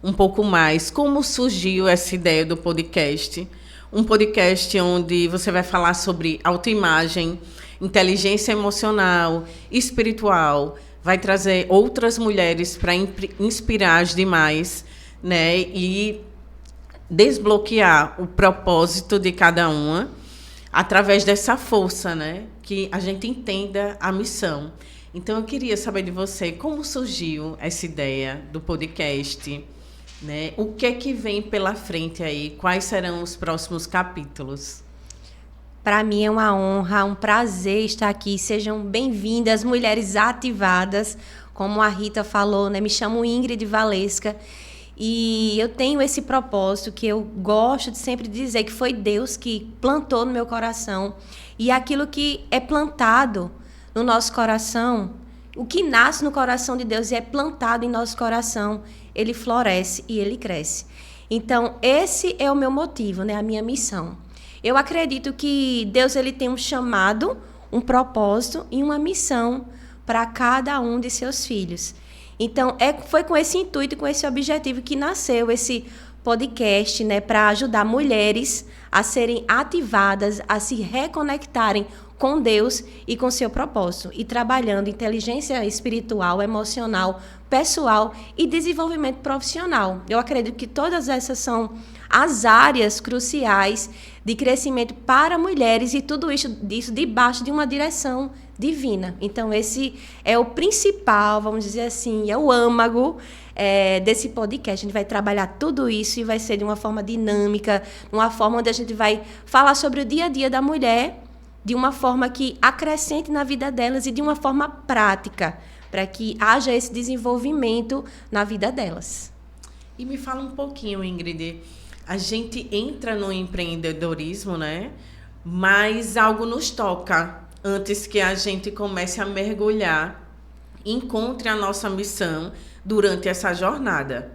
um pouco mais como surgiu essa ideia do podcast. Um podcast onde você vai falar sobre autoimagem, inteligência emocional, espiritual, vai trazer outras mulheres para inspirar as demais, né? E desbloquear o propósito de cada uma através dessa força, né? Que a gente entenda a missão. Então, eu queria saber de você como surgiu essa ideia do podcast, né? O que é que vem pela frente aí? Quais serão os próximos capítulos? Para mim é uma honra, um prazer estar aqui. Sejam bem-vindas, mulheres ativadas. Como a Rita falou, né? Me chamo Ingrid Valesca. E eu tenho esse propósito que eu gosto de sempre dizer que foi Deus que plantou no meu coração. E aquilo que é plantado no nosso coração, o que nasce no coração de Deus e é plantado em nosso coração, ele floresce e ele cresce. Então, esse é o meu motivo, né? A minha missão. Eu acredito que Deus ele tem um chamado, um propósito e uma missão para cada um de seus filhos. Então, foi com esse intuito, com esse objetivo que nasceu esse podcast, né, para ajudar mulheres a serem ativadas, a se reconectarem com Deus e com seu propósito, e trabalhando inteligência espiritual, emocional, pessoal e desenvolvimento profissional. Eu acredito que todas essas são as áreas cruciais de crescimento para mulheres e tudo isso debaixo de uma direção divina. Então, esse é o principal, vamos dizer assim, é o âmago desse podcast. A gente vai trabalhar tudo isso e vai ser de uma forma dinâmica, uma forma onde a gente vai falar sobre o dia a dia da mulher de uma forma que acrescente na vida delas e de uma forma prática, para que haja esse desenvolvimento na vida delas. E me fala um pouquinho, Ingrid, a gente entra no empreendedorismo, né? Mas algo nos toca antes que a gente comece a mergulhar, encontre a nossa missão durante essa jornada.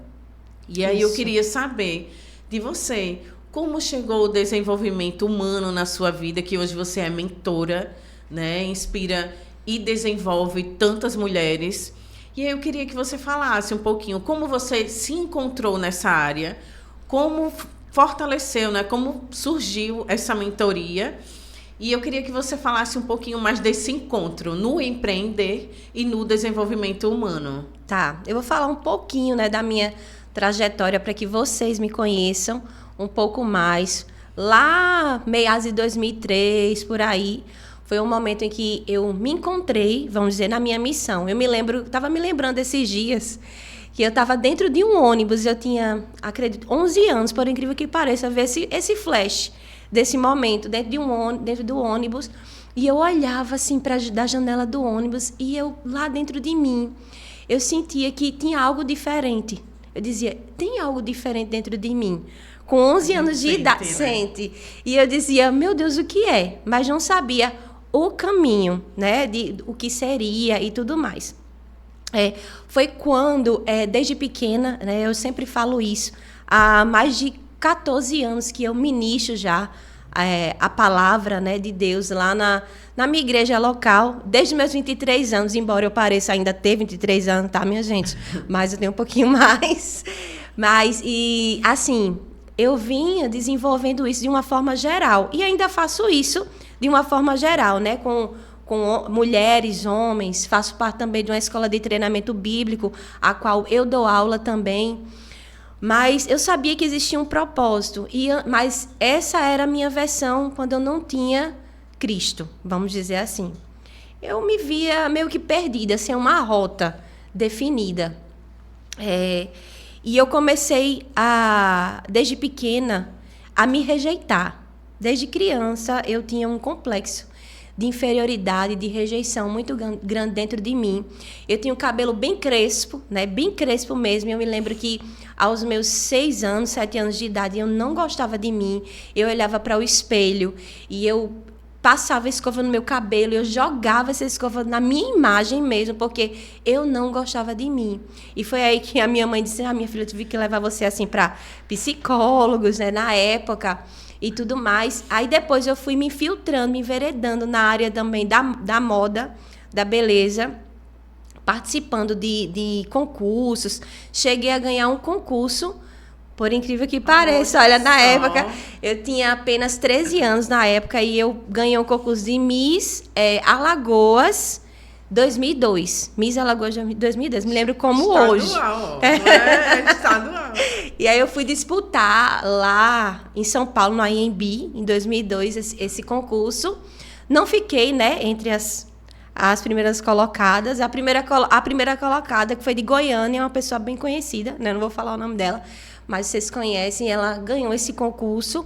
E aí eu queria saber de você, como chegou o desenvolvimento humano na sua vida, que hoje você é mentora, né? Inspira e desenvolve tantas mulheres. E aí eu queria que você falasse um pouquinho como você se encontrou nessa área, como fortaleceu, né? Como surgiu essa mentoria. E eu queria que você falasse um pouquinho mais desse encontro no empreender e no desenvolvimento humano. Tá, eu vou falar um pouquinho, né, da minha trajetória para que vocês me conheçam um pouco mais. Lá, meados de 2003, por aí, foi um momento em que eu me encontrei, vamos dizer, na minha missão. Eu estava me lembrando esses dias que eu estava dentro de um ônibus, eu tinha, acredito, 11 anos, por incrível que pareça, ver esse flash desse momento, dentro do ônibus, e eu olhava assim da janela do ônibus, e eu, lá dentro de mim, eu sentia que tinha algo diferente. Eu dizia, tem algo diferente dentro de mim. Com 11 anos de idade, sente. E eu dizia, meu Deus, o que é? Mas não sabia o caminho, né, de o que seria e tudo mais. Foi quando, desde pequena, né, eu sempre falo isso, há mais de 14 anos que eu ministro já a palavra, né, de Deus lá na minha igreja local, desde meus 23 anos, embora eu pareça ainda ter 23 anos, tá, minha gente? Mas eu tenho um pouquinho mais. Mas, e assim, eu vinha desenvolvendo isso de uma forma geral, e ainda faço isso de uma forma geral, né, com mulheres, homens, faço parte também de uma escola de treinamento bíblico, a qual eu dou aula também. Mas eu sabia que existia um propósito, mas essa era a minha versão quando eu não tinha Cristo, vamos dizer assim. Eu me via meio que perdida, sem uma rota definida. E eu comecei, desde pequena, a me rejeitar. Desde criança, eu tinha um complexo de inferioridade, de rejeição muito grande dentro de mim. Eu tinha o cabelo bem crespo, né? Bem crespo mesmo. Eu me lembro que aos meus 6 anos, 7 anos de idade, eu não gostava de mim. Eu olhava para o espelho e eu passava escova no meu cabelo, eu jogava essa escova na minha imagem mesmo, porque eu não gostava de mim. E foi aí que a minha mãe disse, minha filha, eu tive que levar você assim para psicólogos, né, na época, e tudo mais. Aí depois eu fui me infiltrando, me enveredando na área também da moda, da beleza, participando de concursos. Cheguei a ganhar um concurso, por incrível que pareça. Olha, na época, eu tinha apenas 13 anos na época e eu ganhei um concurso de Miss Alagoas 2002. Miss Alagoas 2002, me lembro como estadual, hoje. Estadual. E aí eu fui disputar lá em São Paulo, no IMB, em 2002, esse concurso. Não fiquei, né, entre as primeiras colocadas. A primeira colocada, que foi de Goiânia, é uma pessoa bem conhecida, né? Não vou falar o nome dela, mas vocês conhecem, ela ganhou esse concurso.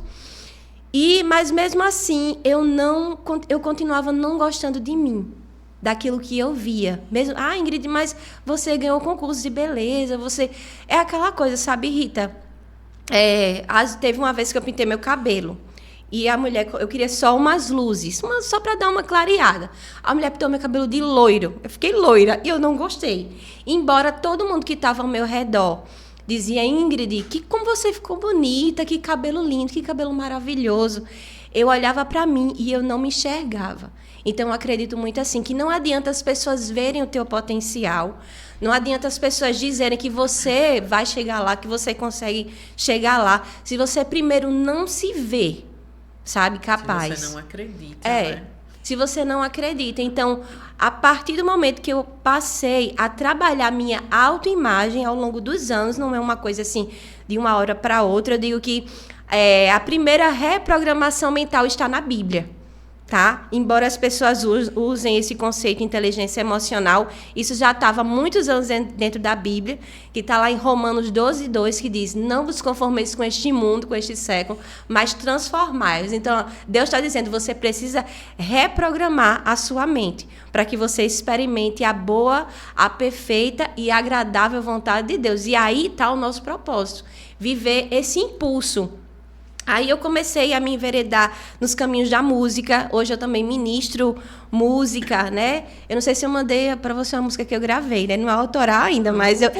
Mas mesmo assim, eu continuava não gostando de mim, daquilo que eu via. Mesmo, Ingrid, mas você ganhou o concurso de beleza, você... É aquela coisa, sabe, Rita? Teve uma vez que eu pintei meu cabelo. E a mulher, eu queria só umas luzes, só para dar uma clareada. A mulher pintou meu cabelo de loiro. Eu fiquei loira e eu não gostei. Embora todo mundo que estava ao meu redor dizia, Ingrid, como você ficou bonita, que cabelo lindo, que cabelo maravilhoso. Eu olhava para mim e eu não me enxergava. Então, eu acredito muito assim, que não adianta as pessoas verem o teu potencial, não adianta as pessoas dizerem que você vai chegar lá, que você consegue chegar lá, se você primeiro não se vê, sabe, capaz. Se você não acredita, né? Se você não acredita. Então, a partir do momento que eu passei a trabalhar minha autoimagem ao longo dos anos, não é uma coisa assim, de uma hora para outra, eu digo que a primeira reprogramação mental está na Bíblia, tá? Embora as pessoas usem esse conceito de inteligência emocional, isso já estava há muitos anos dentro da Bíblia, que está lá em Romanos 12:2, que diz, não vos conformeis com este mundo, com este século, mas transformai-vos. Então, Deus está dizendo, você precisa reprogramar a sua mente, para que você experimente a boa, a perfeita e agradável vontade de Deus. E aí está o nosso propósito, viver esse impulso. Aí eu comecei a me enveredar nos caminhos da música. Hoje eu também ministro música, né? Eu não sei se eu mandei para você uma música que eu gravei, né? Não é autoral ainda, mas eu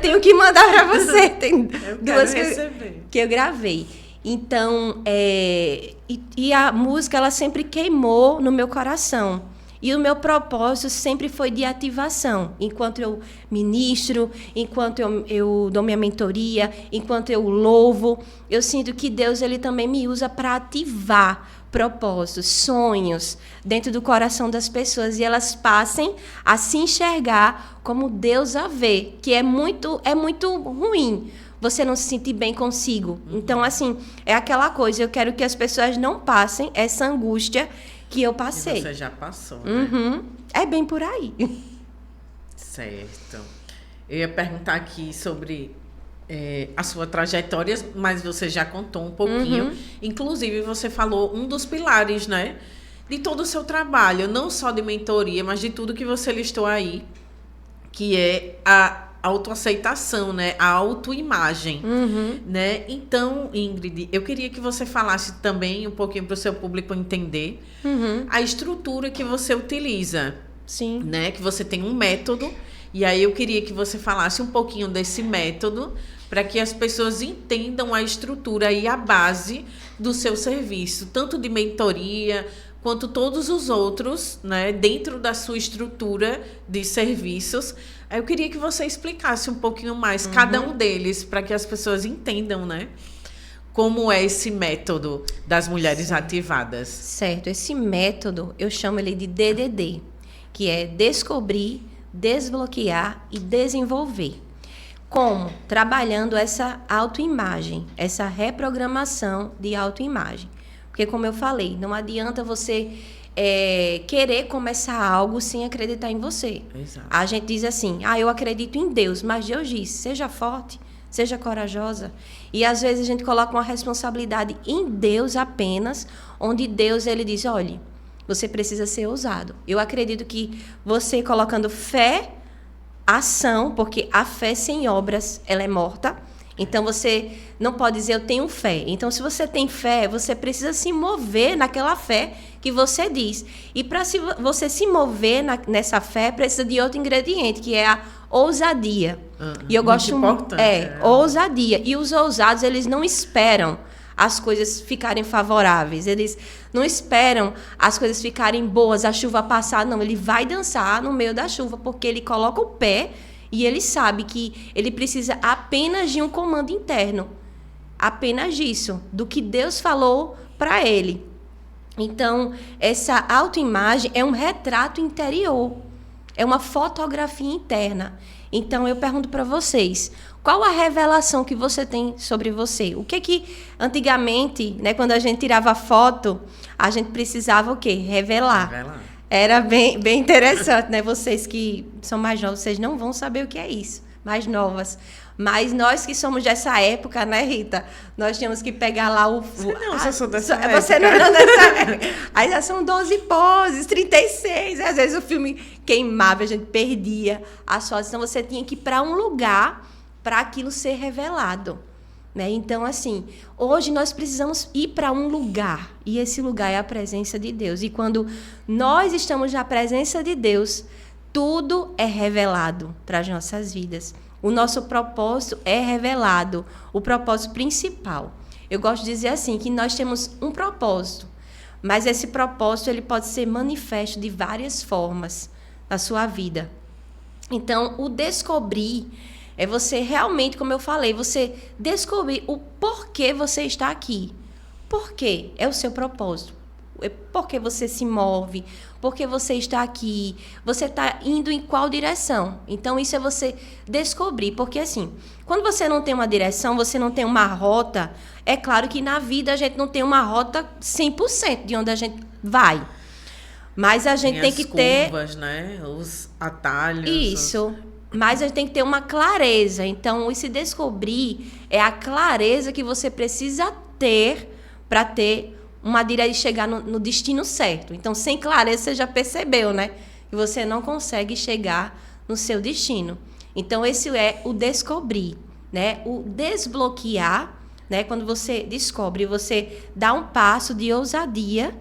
tenho que mandar para você. Tem duas que eu gravei. Então, e a música, ela sempre queimou no meu coração. E o meu propósito sempre foi de ativação. Enquanto eu ministro, enquanto eu dou minha mentoria, enquanto eu louvo, eu sinto que Deus ele também me usa para ativar propósitos, sonhos dentro do coração das pessoas. E elas passem a se enxergar como Deus a vê, que é muito ruim você não se sentir bem consigo. Então, assim, é aquela coisa, eu quero que as pessoas não passem essa angústia que eu passei. Que você já passou, né? Uhum. É bem por aí. Certo. Eu ia perguntar aqui sobre a sua trajetória, mas você já contou um pouquinho. Uhum. Inclusive, você falou um dos pilares, né? De todo o seu trabalho, não só de mentoria, mas de tudo que você listou aí, que é a autoaceitação, né? A autoimagem, né? Então, Ingrid, eu queria que você falasse também um pouquinho para o seu público entender a estrutura que você utiliza. Sim. Né? Que você tem um método, e aí eu queria que você falasse um pouquinho desse método para que as pessoas entendam a estrutura e a base do seu serviço, tanto de mentoria quanto todos os outros, né, dentro da sua estrutura de serviços. Eu queria que você explicasse um pouquinho mais cada um deles, para que as pessoas entendam, né, como é esse método das mulheres ativadas. Certo. Esse método, eu chamo ele de DDD, que é descobrir, desbloquear e desenvolver. Como? Trabalhando essa autoimagem, essa reprogramação de autoimagem. Porque, como eu falei, não adianta você querer começar algo sem acreditar em você. Exato. A gente diz assim, eu acredito em Deus, mas Deus diz, seja forte, seja corajosa. E, às vezes, a gente coloca uma responsabilidade em Deus apenas, onde Deus ele diz, olha, você precisa ser ousado. Eu acredito que você colocando fé, ação, porque a fé sem obras, ela é morta. Então, você não pode dizer, eu tenho fé. Então, se você tem fé, você precisa se mover naquela fé que você diz. E para você se mover nessa fé, precisa de outro ingrediente, que é a ousadia. E eu gosto muito importante. Ousadia. E os ousados, eles não esperam as coisas ficarem favoráveis. Eles não esperam as coisas ficarem boas, a chuva passar. Não, ele vai dançar no meio da chuva, porque ele coloca o pé e ele sabe que ele precisa apenas de um comando interno. Apenas disso, do que Deus falou para ele. Então, essa autoimagem é um retrato interior. É uma fotografia interna. Então, eu pergunto para vocês, qual a revelação que você tem sobre você? O que antigamente, né, quando a gente tirava foto, a gente precisava o quê? Revelar. Era bem interessante, né? Vocês que são mais novos, vocês não vão saber o que é isso. Mais novas. Mas nós que somos dessa época, né, Rita? Nós tínhamos que pegar lá o... eu sou dessa época. Você não é dessa época. Aí já são 12 poses, 36. Às vezes o filme queimava, a gente perdia as fotos. Então, você tinha que ir para um lugar para aquilo ser revelado. Né? Então, assim, hoje nós precisamos ir para um lugar. E esse lugar é a presença de Deus. E quando nós estamos na presença de Deus, tudo é revelado para as nossas vidas. O nosso propósito é revelado, o propósito principal. Eu gosto de dizer assim, que nós temos um propósito, mas esse propósito ele pode ser manifesto de várias formas na sua vida. Então, o descobrir é você realmente, como eu falei, você descobrir o porquê você está aqui. Por quê? É o seu propósito. Por que você se move? Por que você está aqui? Você está indo em qual direção? Então, isso é você descobrir. Porque, assim, quando você não tem uma direção, você não tem uma rota, é claro que na vida a gente não tem uma rota 100% de onde a gente vai. Mas a gente tem que ter... as curvas, né? Os atalhos. Isso. Mas a gente tem que ter uma clareza. Então, esse descobrir é a clareza que você precisa ter para ter uma direção de chegar no destino certo. Então, sem clareza, você já percebeu, né? Que você não consegue chegar no seu destino. Então, esse é o descobrir, né? O desbloquear, né? Quando você descobre, você dá um passo de ousadia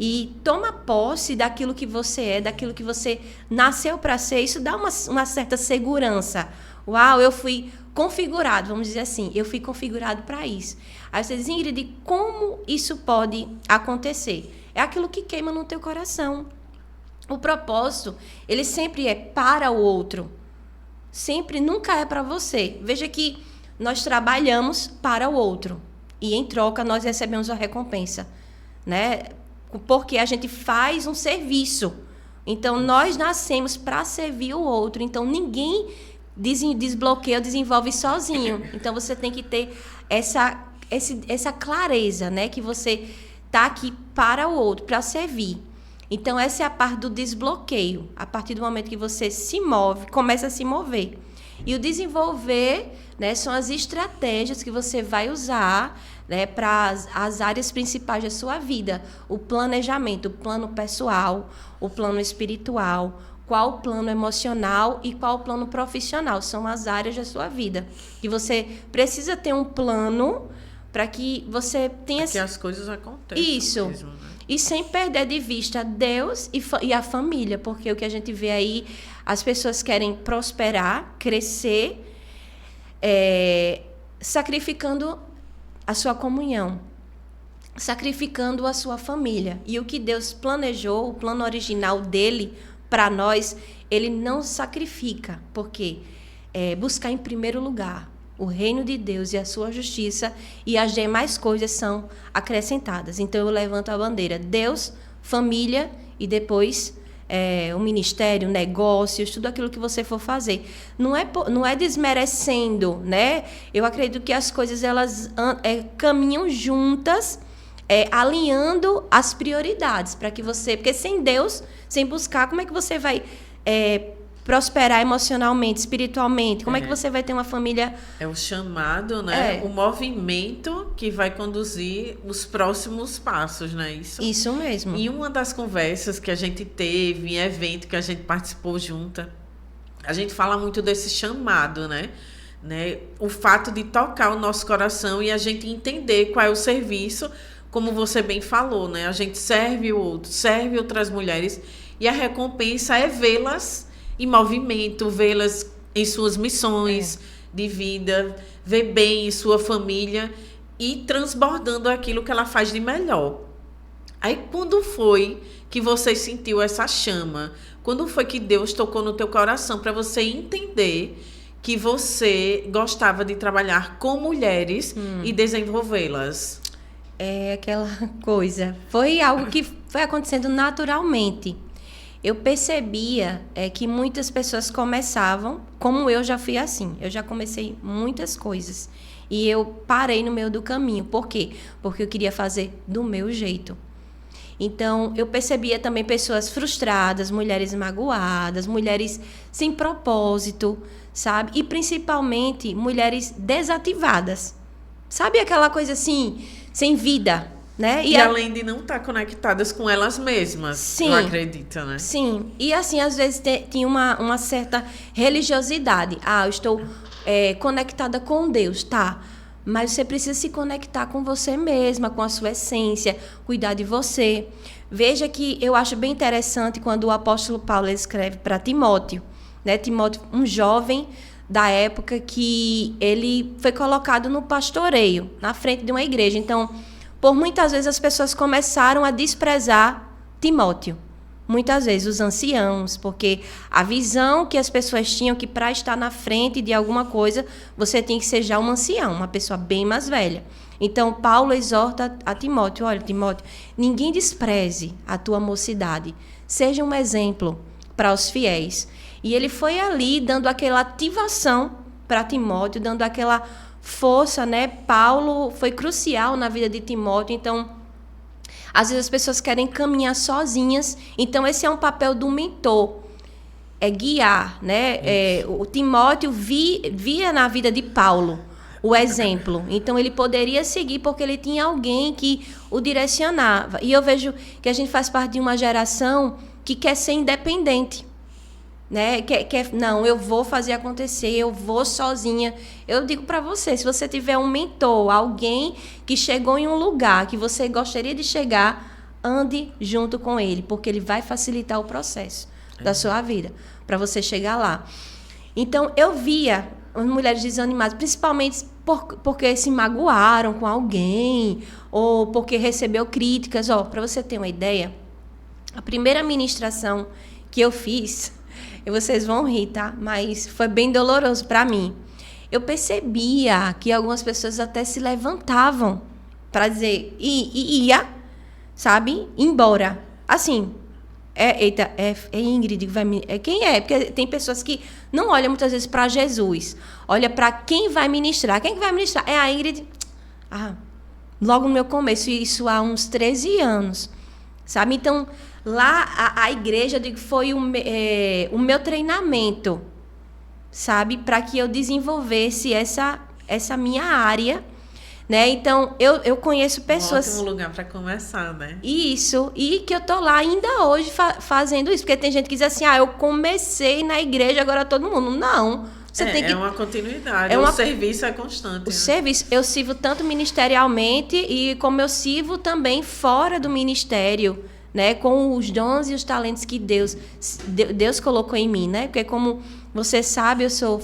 e toma posse daquilo que você é, daquilo que você nasceu para ser. Isso dá uma certa segurança. Uau, eu fui configurado, vamos dizer assim, eu fui configurado para isso. Aí você diz, Ingrid, como isso pode acontecer? É aquilo que queima no teu coração. O propósito, ele sempre é para o outro. Sempre, nunca é para você. Veja que nós trabalhamos para o outro. E em troca nós recebemos a recompensa. Né? Porque a gente faz um serviço. Então, nós nascemos para servir o outro. Então, ninguém desbloqueia ou desenvolve sozinho. Então, você tem que ter essa clareza, né? Que você está aqui para o outro, para servir. Então, essa é a parte do desbloqueio. A partir do momento que você se move, começa a se mover. E o desenvolver, né, são as estratégias que você vai usar, né, para as áreas principais da sua vida. O planejamento, o plano pessoal, o plano espiritual, qual o plano emocional e qual o plano profissional. São as áreas da sua vida. E você precisa ter um plano para que você tenha... Que as coisas aconteçam. Isso. Mesmo, né? E sem perder de vista Deus e a família. Porque o que a gente vê aí, as pessoas querem prosperar, crescer, sacrificando a sua comunhão, sacrificando a sua família. E o que Deus planejou, o plano original dele para nós, ele não sacrifica, porque buscar em primeiro lugar o reino de Deus e a sua justiça, e as demais coisas são acrescentadas. Então eu levanto a bandeira, Deus, família e depois o ministério, negócios, tudo aquilo que você for fazer. Não é desmerecendo, né? Eu acredito que as coisas elas caminham juntas, alinhando as prioridades para que você... Porque sem Deus, sem buscar, como é que você vai prosperar emocionalmente, espiritualmente? Como é que você vai ter uma família... É o chamado, né? O movimento que vai conduzir os próximos passos, não é isso? Isso mesmo. E uma das conversas que a gente teve em evento que a gente participou junta, a gente fala muito desse chamado, né? O fato de tocar o nosso coração e a gente entender qual é o serviço, como você bem falou, né? A gente serve o outro, serve outras mulheres, e a recompensa é vê-las em movimento, vê-las em suas missões de vida, ver bem em sua família. e transbordando aquilo que ela faz de melhor. Aí, quando foi que você sentiu essa chama? Quando foi que Deus tocou no teu coração para você entender que você gostava de trabalhar com mulheres e desenvolvê-las? É aquela coisa. Foi algo que foi acontecendo naturalmente. Eu percebia que muitas pessoas começavam, como eu já fui assim. Eu já comecei muitas coisas. E eu parei no meio do caminho. Por quê? Porque eu queria fazer do meu jeito. Então, eu percebia também pessoas frustradas, mulheres magoadas, mulheres sem propósito, sabe? E, principalmente, mulheres desativadas. Sabe aquela coisa assim, sem vida, né? E além de não estar conectadas com elas mesmas, sim, eu acredito, né? Sim. E, assim, às vezes tinha uma certa religiosidade. Eu estou conectada com Deus, tá? Mas você precisa se conectar com você mesma, com a sua essência, cuidar de você. Veja que eu acho bem interessante quando o apóstolo Paulo escreve para Timóteo, né? Timóteo, um jovem da época que ele foi colocado no pastoreio, na frente de uma igreja. Então, por muitas vezes as pessoas começaram a desprezar Timóteo. Muitas vezes os anciãos, porque a visão que as pessoas tinham que para estar na frente de alguma coisa, você tem que ser já um ancião, uma pessoa bem mais velha. Então, Paulo exorta a Timóteo, olha, Timóteo, ninguém despreze a tua mocidade. Seja um exemplo para os fiéis. E ele foi ali dando aquela ativação para Timóteo, dando aquela força, né? Paulo foi crucial na vida de Timóteo, então às vezes as pessoas querem caminhar sozinhas, então esse é um papel do mentor, é guiar, né? O Timóteo via na vida de Paulo o exemplo, então ele poderia seguir porque ele tinha alguém que o direcionava. E eu vejo que a gente faz parte de uma geração que quer ser independente, né? Não, eu vou fazer acontecer, eu vou sozinha. Eu digo para você, se você tiver um mentor, alguém que chegou em um lugar que você gostaria de chegar, ande junto com ele, porque ele vai facilitar o processo da sua vida, para você chegar lá. Então, eu via as mulheres desanimadas, principalmente porque se magoaram com alguém, ou porque recebeu críticas. Para você ter uma ideia, a primeira ministração que eu fiz, e vocês vão rir, tá? Mas foi bem doloroso para mim. Eu percebia que algumas pessoas até se levantavam para dizer, ia, sabe? Embora. Assim, Ingrid, quem é? Porque tem pessoas que não olham muitas vezes para Jesus. Olha para quem vai ministrar. Quem que vai ministrar? É a Ingrid. Logo no meu começo, isso há uns 13 anos. Sabe? Então, lá a igreja, digo, foi o meu treinamento, sabe? Para que eu desenvolvesse essa minha área, né? Então, eu conheço pessoas... Um ótimo lugar para começar, né? Isso, e que eu tô lá ainda hoje fazendo isso, porque tem gente que diz assim, eu comecei na igreja, agora todo mundo. Não, você tem que... É uma continuidade, o serviço é constante. O serviço, eu sirvo tanto ministerialmente e como eu sirvo também fora do ministério, né, com os dons e os talentos que Deus colocou em mim, né? Porque como você sabe, eu sou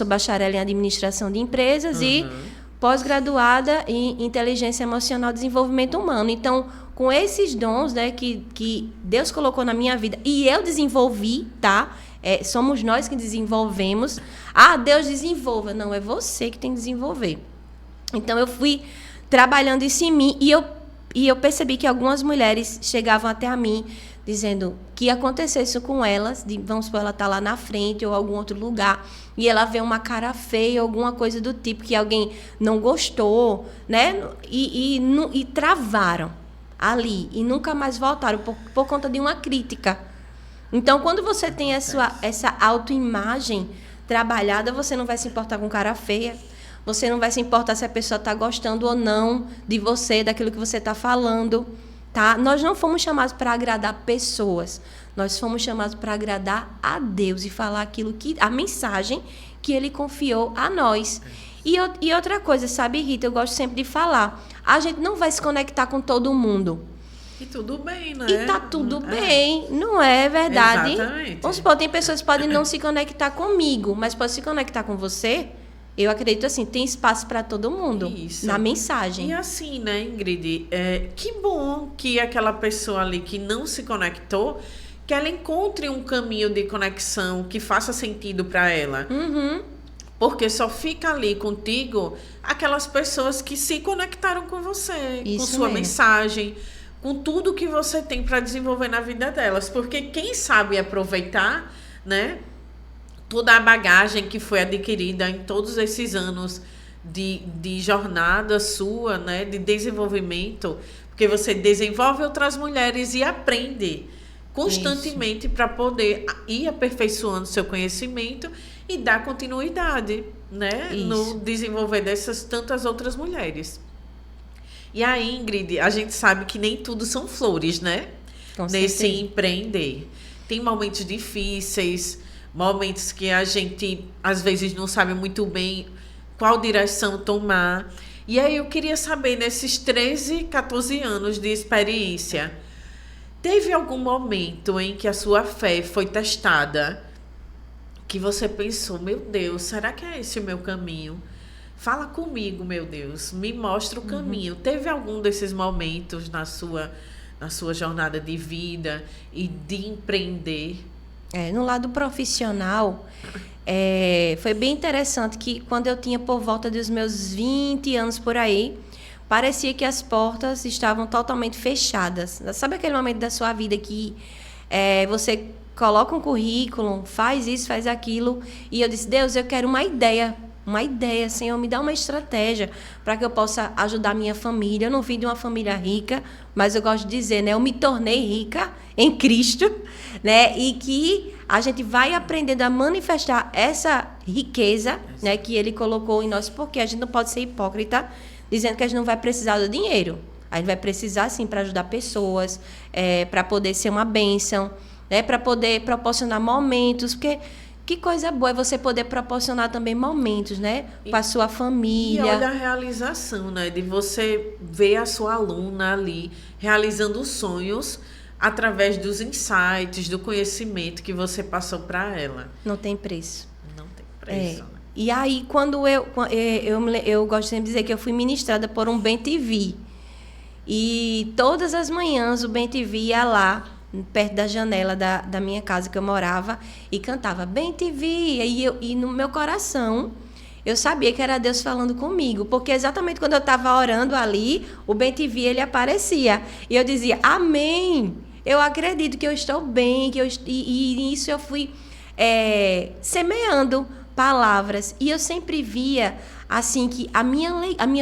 bacharel em administração de empresas e pós-graduada em inteligência emocional e desenvolvimento humano. Então, com esses dons, né, que Deus colocou na minha vida e eu desenvolvi, tá? Somos nós que desenvolvemos. Deus desenvolva. Não, é você que tem que desenvolver. Então, eu fui trabalhando isso em mim e eu percebi que algumas mulheres chegavam até a mim dizendo que acontecesse isso com elas, vamos supor, ela está lá na frente ou algum outro lugar, e ela vê uma cara feia, alguma coisa do tipo, que alguém não gostou, né? E travaram ali, e nunca mais voltaram por conta de uma crítica. Então, quando você tem essa autoimagem trabalhada, você não vai se importar com cara feia, você não vai se importar se a pessoa está gostando ou não de você, daquilo que você está falando, tá? Nós não fomos chamados para agradar pessoas. Nós fomos chamados para agradar a Deus e falar a mensagem que Ele confiou a nós. E outra coisa, sabe, Rita, eu gosto sempre de falar, a gente não vai se conectar com todo mundo. E tudo bem, né? E tá tudo bem, não é verdade? Exatamente. Vamos supor, tem pessoas que podem não se conectar comigo, mas podem se conectar com você, Eu acredito assim, tem espaço para todo mundo. Isso. Na mensagem. E assim, né, Ingrid, que bom que aquela pessoa ali que não se conectou, que ela encontre um caminho de conexão que faça sentido para ela. Uhum. Porque só fica ali contigo aquelas pessoas que se conectaram com você, com Isso sua mesmo. mensagem, com tudo que você tem para desenvolver na vida delas. Porque quem sabe aproveitar, né, toda a bagagem que foi adquirida em todos esses anos de jornada sua, né, de desenvolvimento, porque você desenvolve outras mulheres e aprende constantemente para poder ir aperfeiçoando seu conhecimento e dar continuidade, né, no desenvolver dessas tantas outras mulheres. E aí, Ingrid, a gente sabe que nem tudo são flores, né? Com Nesse certeza. empreender. Tem momentos difíceis, momentos que a gente, às vezes, não sabe muito bem qual direção tomar. E aí eu queria saber, nesses 13, 14 anos de experiência, teve algum momento em que a sua fé foi testada, que você pensou, meu Deus, será que é esse o meu caminho? Fala comigo, meu Deus, me mostra o caminho. Teve algum desses momentos na sua jornada de vida e de empreender? No lado profissional, foi bem interessante que quando eu tinha por volta dos meus 20 anos por aí, parecia que as portas estavam totalmente fechadas. Sabe aquele momento da sua vida que você coloca um currículo, faz isso, faz aquilo, e eu disse, Deus, eu quero uma ideia, Senhor, me dá uma estratégia para que eu possa ajudar a minha família. Eu não vim de uma família rica, mas eu gosto de dizer, né, eu me tornei rica em Cristo, né, e que a gente vai aprendendo a manifestar essa riqueza, né, que Ele colocou em nós, porque a gente não pode ser hipócrita, dizendo que a gente não vai precisar do dinheiro. A gente vai precisar, sim, para ajudar pessoas, para poder ser uma bênção, né, para poder proporcionar momentos, porque que coisa boa é você poder proporcionar também momentos, né, para a sua família. E olha a realização, né, de você ver a sua aluna ali realizando sonhos através dos insights, do conhecimento que você passou para ela. Não tem preço. Não tem preço, né? E aí, quando eu gosto sempre de dizer que eu fui ministrada por um BenTV. E todas as manhãs o BenTV ia lá, perto da janela da minha casa que eu morava, e cantava BenTV. E no meu coração, eu sabia que era Deus falando comigo, porque exatamente quando eu estava orando ali, o BenTV, ele aparecia. E eu dizia, amém, eu acredito que eu estou bem, e nisso eu fui semeando palavras. E eu sempre via, assim, que a minha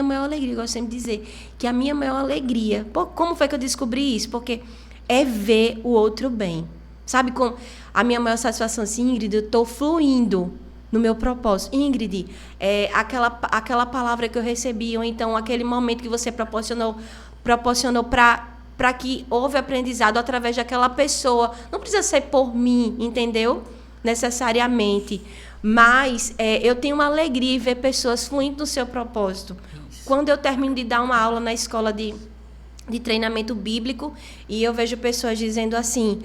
maior alegria, eu gosto sempre de dizer, que a minha maior alegria, como foi que eu descobri isso? Porque é ver o outro bem. Sabe, com a minha maior satisfação, assim, Ingrid, eu estou fluindo no meu propósito. Ingrid, aquela palavra que eu recebi, ou então aquele momento que você proporcionou para que houve aprendizado através daquela pessoa. Não precisa ser por mim, entendeu? Necessariamente. Mas eu tenho uma alegria em ver pessoas fluindo no seu propósito. Isso. Quando eu termino de dar uma aula na escola de treinamento bíblico, e eu vejo pessoas dizendo assim,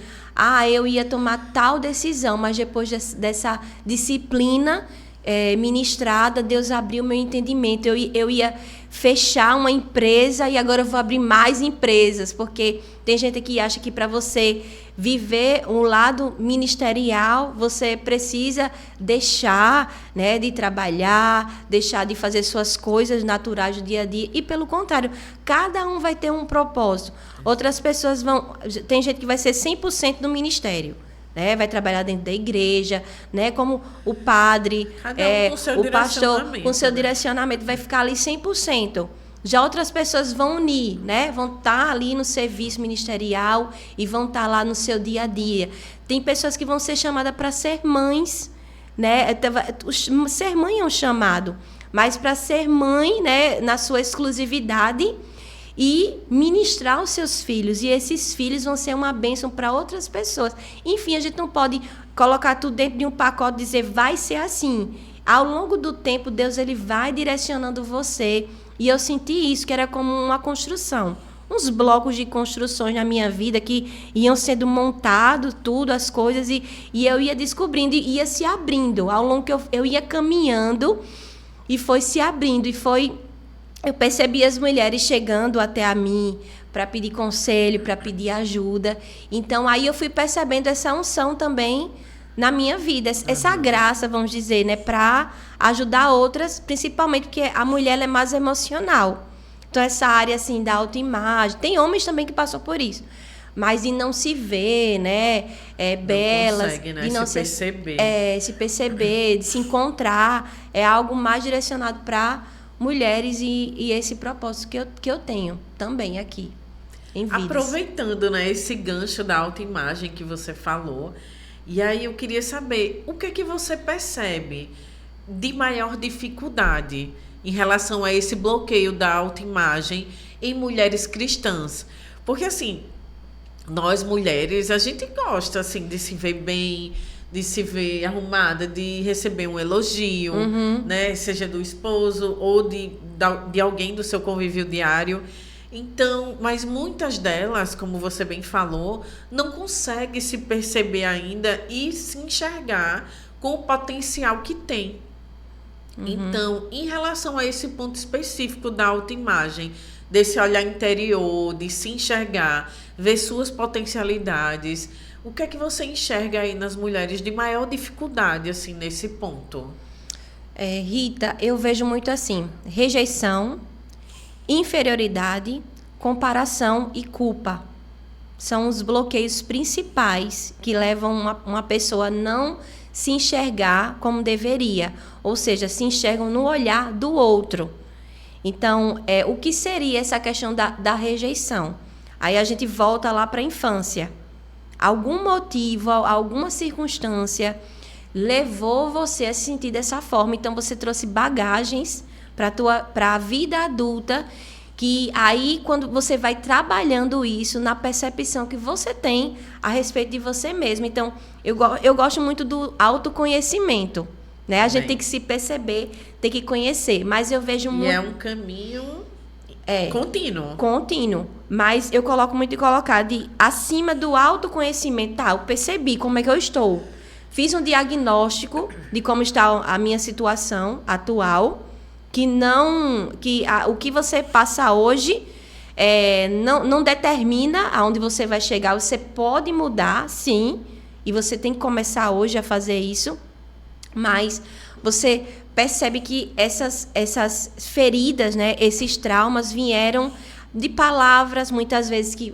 eu ia tomar tal decisão, mas depois dessa disciplina ministrada, Deus abriu meu entendimento. Eu ia fechar uma empresa e agora eu vou abrir mais empresas, porque tem gente que acha que para você viver um lado ministerial, você precisa deixar, né, de trabalhar, deixar de fazer suas coisas naturais do dia a dia, e pelo contrário, cada um vai ter um propósito. Outras pessoas tem gente que vai ser 100% no ministério, né? Vai trabalhar dentro da igreja, né? Como o padre, o pastor, com seu direcionamento, vai ficar ali 100%. Já outras pessoas vão unir, né? Vão estar ali no serviço ministerial e vão estar lá no seu dia a dia. Tem pessoas que vão ser chamadas para ser mães, né? Ser mãe é um chamado, mas para ser mãe, né, na sua exclusividade, e ministrar os seus filhos. E esses filhos vão ser uma bênção para outras pessoas. Enfim, a gente não pode colocar tudo dentro de um pacote e dizer, vai ser assim. Ao longo do tempo, Deus, ele vai direcionando você. E eu senti isso, que era como uma construção. Uns blocos de construções na minha vida que iam sendo montados, tudo, as coisas, e eu ia descobrindo, e ia se abrindo. Ao longo que eu ia caminhando, e foi se abrindo, eu percebi as mulheres chegando até a mim para pedir conselho, para pedir ajuda. Então, aí eu fui percebendo essa unção também na minha vida, essa graça, vamos dizer, né, para ajudar outras, principalmente porque a mulher ela é mais emocional. Então, essa área, assim, da autoimagem, tem homens também que passam por isso, mas de não se ver, né, belas, consegue, né, de não se perceber. se perceber, de se encontrar, é algo mais direcionado para mulheres e esse propósito que eu tenho também aqui em Vidas. Aproveitando, né, esse gancho da autoimagem que você falou, e aí eu queria saber o que é que você percebe de maior dificuldade em relação a esse bloqueio da autoimagem em mulheres cristãs. Porque assim, nós mulheres, a gente gosta assim de se ver bem, de se ver arrumada, de receber um elogio, né? Seja do esposo ou de alguém do seu convívio diário. Então, mas muitas delas, como você bem falou, não conseguem se perceber ainda e se enxergar com o potencial que tem. Então, em relação a esse ponto específico da autoimagem, desse olhar interior, de se enxergar, ver suas potencialidades, o que é que você enxerga aí nas mulheres de maior dificuldade, assim, nesse ponto? Rita, eu vejo muito assim, rejeição, inferioridade, comparação e culpa. São os bloqueios principais que levam uma pessoa a não se enxergar como deveria, ou seja, se enxergam no olhar do outro. Então, o que seria essa questão da rejeição? Aí a gente volta lá para a infância. Algum motivo, alguma circunstância levou você a se sentir dessa forma. Então, você trouxe bagagens para a vida adulta, que aí, quando você vai trabalhando isso na percepção que você tem a respeito de você mesmo. Então, eu gosto muito do autoconhecimento, né? A gente tem que se perceber, tem que conhecer. Mas eu vejo muito... E é um caminho contínuo. Contínuo. Mas eu coloco muito de colocar acima do autoconhecimento. Tá, eu percebi como é que eu estou. Fiz um diagnóstico de como está a minha situação atual, o que você passa hoje não determina aonde você vai chegar. Você pode mudar, sim, e você tem que começar hoje a fazer isso, mas você percebe que essas feridas, né, esses traumas vieram de palavras, muitas vezes, que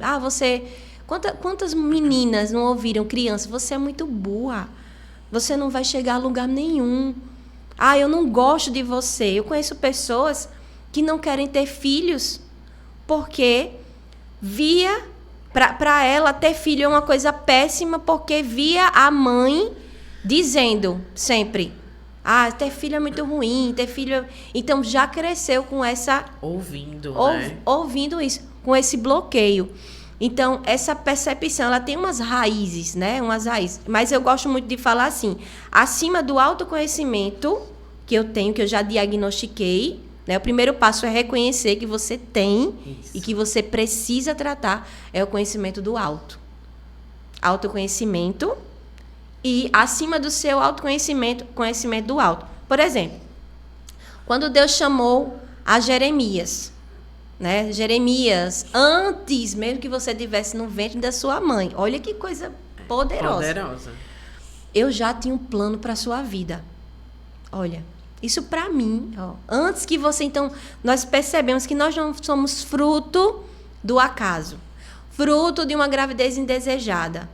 quantas meninas não ouviram, crianças, você é muito burra, você não vai chegar a lugar nenhum. Eu não gosto de você. Eu conheço pessoas que não querem ter filhos porque para ela ter filho é uma coisa péssima, porque via a mãe dizendo sempre: ter filho é muito ruim, ter filho... Então, já cresceu com essa... Ouvindo isso, com esse bloqueio. Então, essa percepção, ela tem umas raízes, né? Mas eu gosto muito de falar assim, acima do autoconhecimento que eu tenho, que eu já diagnostiquei, né? O primeiro passo é reconhecer que você tem e que você precisa tratar, é o conhecimento do auto. Autoconhecimento e acima do seu autoconhecimento, conhecimento do alto. Por exemplo, quando Deus chamou a Jeremias, né? Jeremias, antes mesmo que você estivesse no ventre da sua mãe. Olha que coisa poderosa. Eu já tinha um plano para a sua vida. Olha, isso para mim, antes que você... Então, nós percebemos que nós não somos fruto do acaso, fruto de uma gravidez indesejada.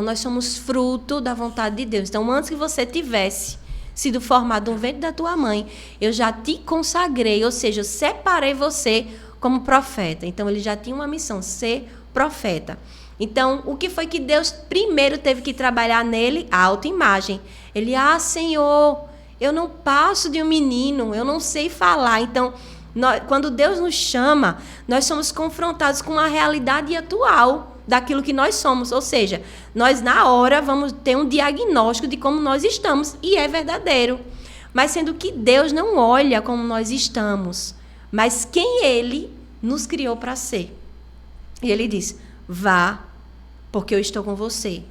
Nós somos fruto da vontade de Deus. Então, antes que você tivesse sido formado no ventre da tua mãe, eu já te consagrei, ou seja, eu separei você como profeta. Então, ele já tinha uma missão, ser profeta. Então, o que foi que Deus primeiro teve que trabalhar nele? A autoimagem. Ele, Senhor, eu não passo de um menino, eu não sei falar. Então, quando Deus nos chama, nós somos confrontados com uma realidade atual daquilo que nós somos. Ou seja, nós na hora vamos ter um diagnóstico de como nós estamos, e é verdadeiro. Mas sendo que Deus não olha como nós estamos, mas quem Ele nos criou para ser. E Ele diz: vá, porque eu estou com você.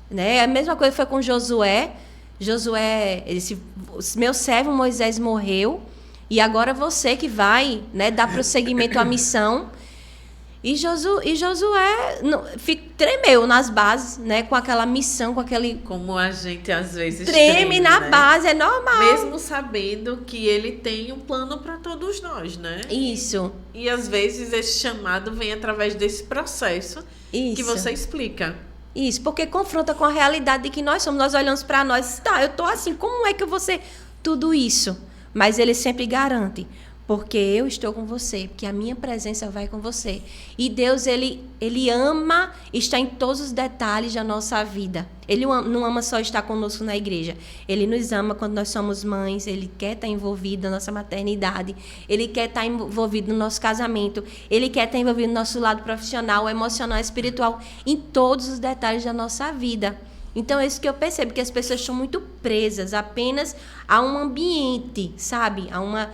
Né? A mesma coisa foi com Josué, Josué, ele disse, meu servo Moisés morreu, e agora você que vai, né, dar prosseguimento à missão. E Josué tremeu nas bases, né, com aquela missão, com aquele... Como a gente às vezes treme na né? base, é normal. Mesmo sabendo que ele tem um plano para todos nós, né? Isso. E às vezes esse chamado vem através desse processo que você explica. Isso, porque confronta com a realidade de que nós somos. Nós olhamos para nós, tá, eu tô assim, como é que eu vou ser tudo isso? Mas ele sempre garante, porque eu estou com você, porque a minha presença vai com você. E Deus, ele ama estar em todos os detalhes da nossa vida. Ele não ama só estar conosco na igreja. Ele nos ama quando nós somos mães, ele quer estar envolvido na nossa maternidade, ele quer estar envolvido no nosso casamento, ele quer estar envolvido no nosso lado profissional, emocional, espiritual, em todos os detalhes da nossa vida. Então, é isso que eu percebo, que as pessoas estão muito presas apenas a um ambiente, sabe? A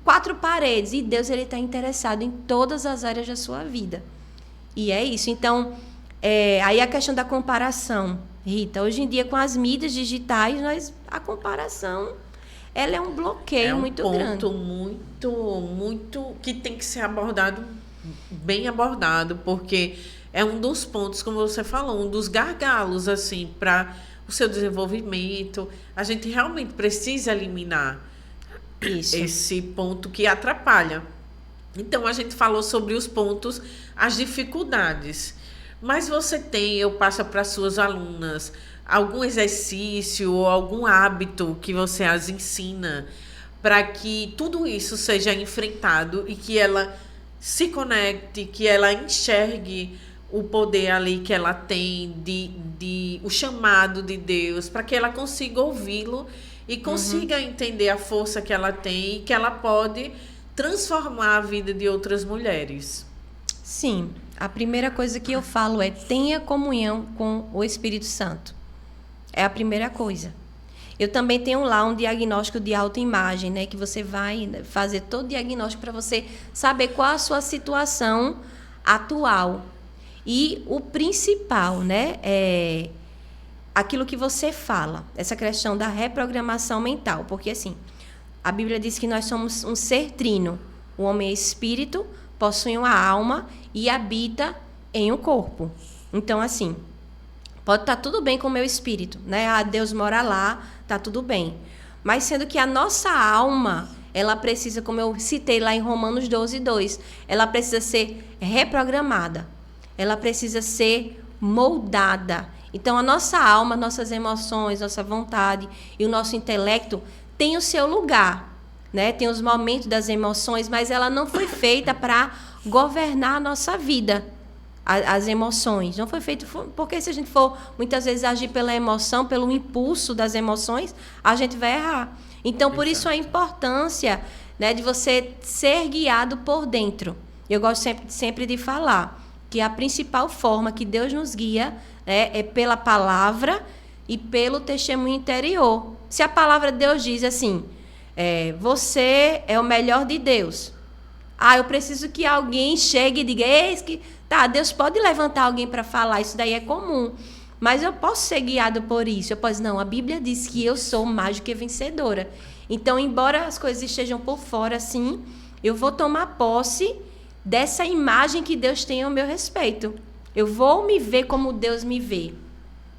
quatro paredes, e Deus, ele está interessado em todas as áreas da sua vida. E é isso. Então, aí a questão da comparação, Rita, hoje em dia com as mídias digitais, a comparação, ela é um bloqueio muito grande. É um ponto muito que tem que ser abordado, bem abordado, porque é um dos pontos, como você falou, um dos gargalos, assim, para o seu desenvolvimento. A gente realmente precisa eliminar esse ponto que atrapalha. Então, a gente falou sobre os pontos, as dificuldades. Mas eu passo para as suas alunas algum exercício ou algum hábito que você as ensina para que tudo isso seja enfrentado e que ela se conecte, que ela enxergue o poder ali que ela tem, o chamado de Deus, para que ela consiga ouvi-lo e consiga entender a força que ela tem e que ela pode transformar a vida de outras mulheres. Sim, a primeira coisa que eu falo é: tenha comunhão com o Espírito Santo. É a primeira coisa. Eu também tenho lá um diagnóstico de autoimagem, né, que você vai fazer todo o diagnóstico para você saber qual a sua situação atual. E o principal, né, é aquilo que você fala, essa questão da reprogramação mental, porque assim, a Bíblia diz que nós somos um ser trino. O homem é espírito, possui uma alma e habita em um corpo. Então, assim, pode estar tudo bem com o meu espírito, né? Ah, Deus mora lá, tá tudo bem. Mas sendo que a nossa alma, ela precisa, como eu citei lá em Romanos 12:2, ela precisa ser reprogramada. Ela precisa ser moldada. Então, a nossa alma, nossas emoções, nossa vontade e o nosso intelecto tem o seu lugar, né? Tem os momentos das emoções, mas ela não foi feita para governar a nossa vida, as emoções. Não foi feita porque se a gente for, muitas vezes, agir pela emoção, pelo impulso das emoções, a gente vai errar. Então, por isso a importância, né, de você ser guiado por dentro. Eu gosto sempre de falar que a principal forma que Deus nos guia é pela palavra e pelo testemunho interior. Se a palavra de Deus diz assim, você é o melhor de Deus. Ah, eu preciso que alguém chegue e diga, eis que... Tá, Deus pode levantar alguém para falar, isso daí é comum. Mas eu posso ser guiado por isso. Eu posso, não, a Bíblia diz que eu sou mais do que vencedora. Então, embora as coisas estejam por fora, assim, eu vou tomar posse dessa imagem que Deus tem ao meu respeito. Eu vou me ver como Deus me vê.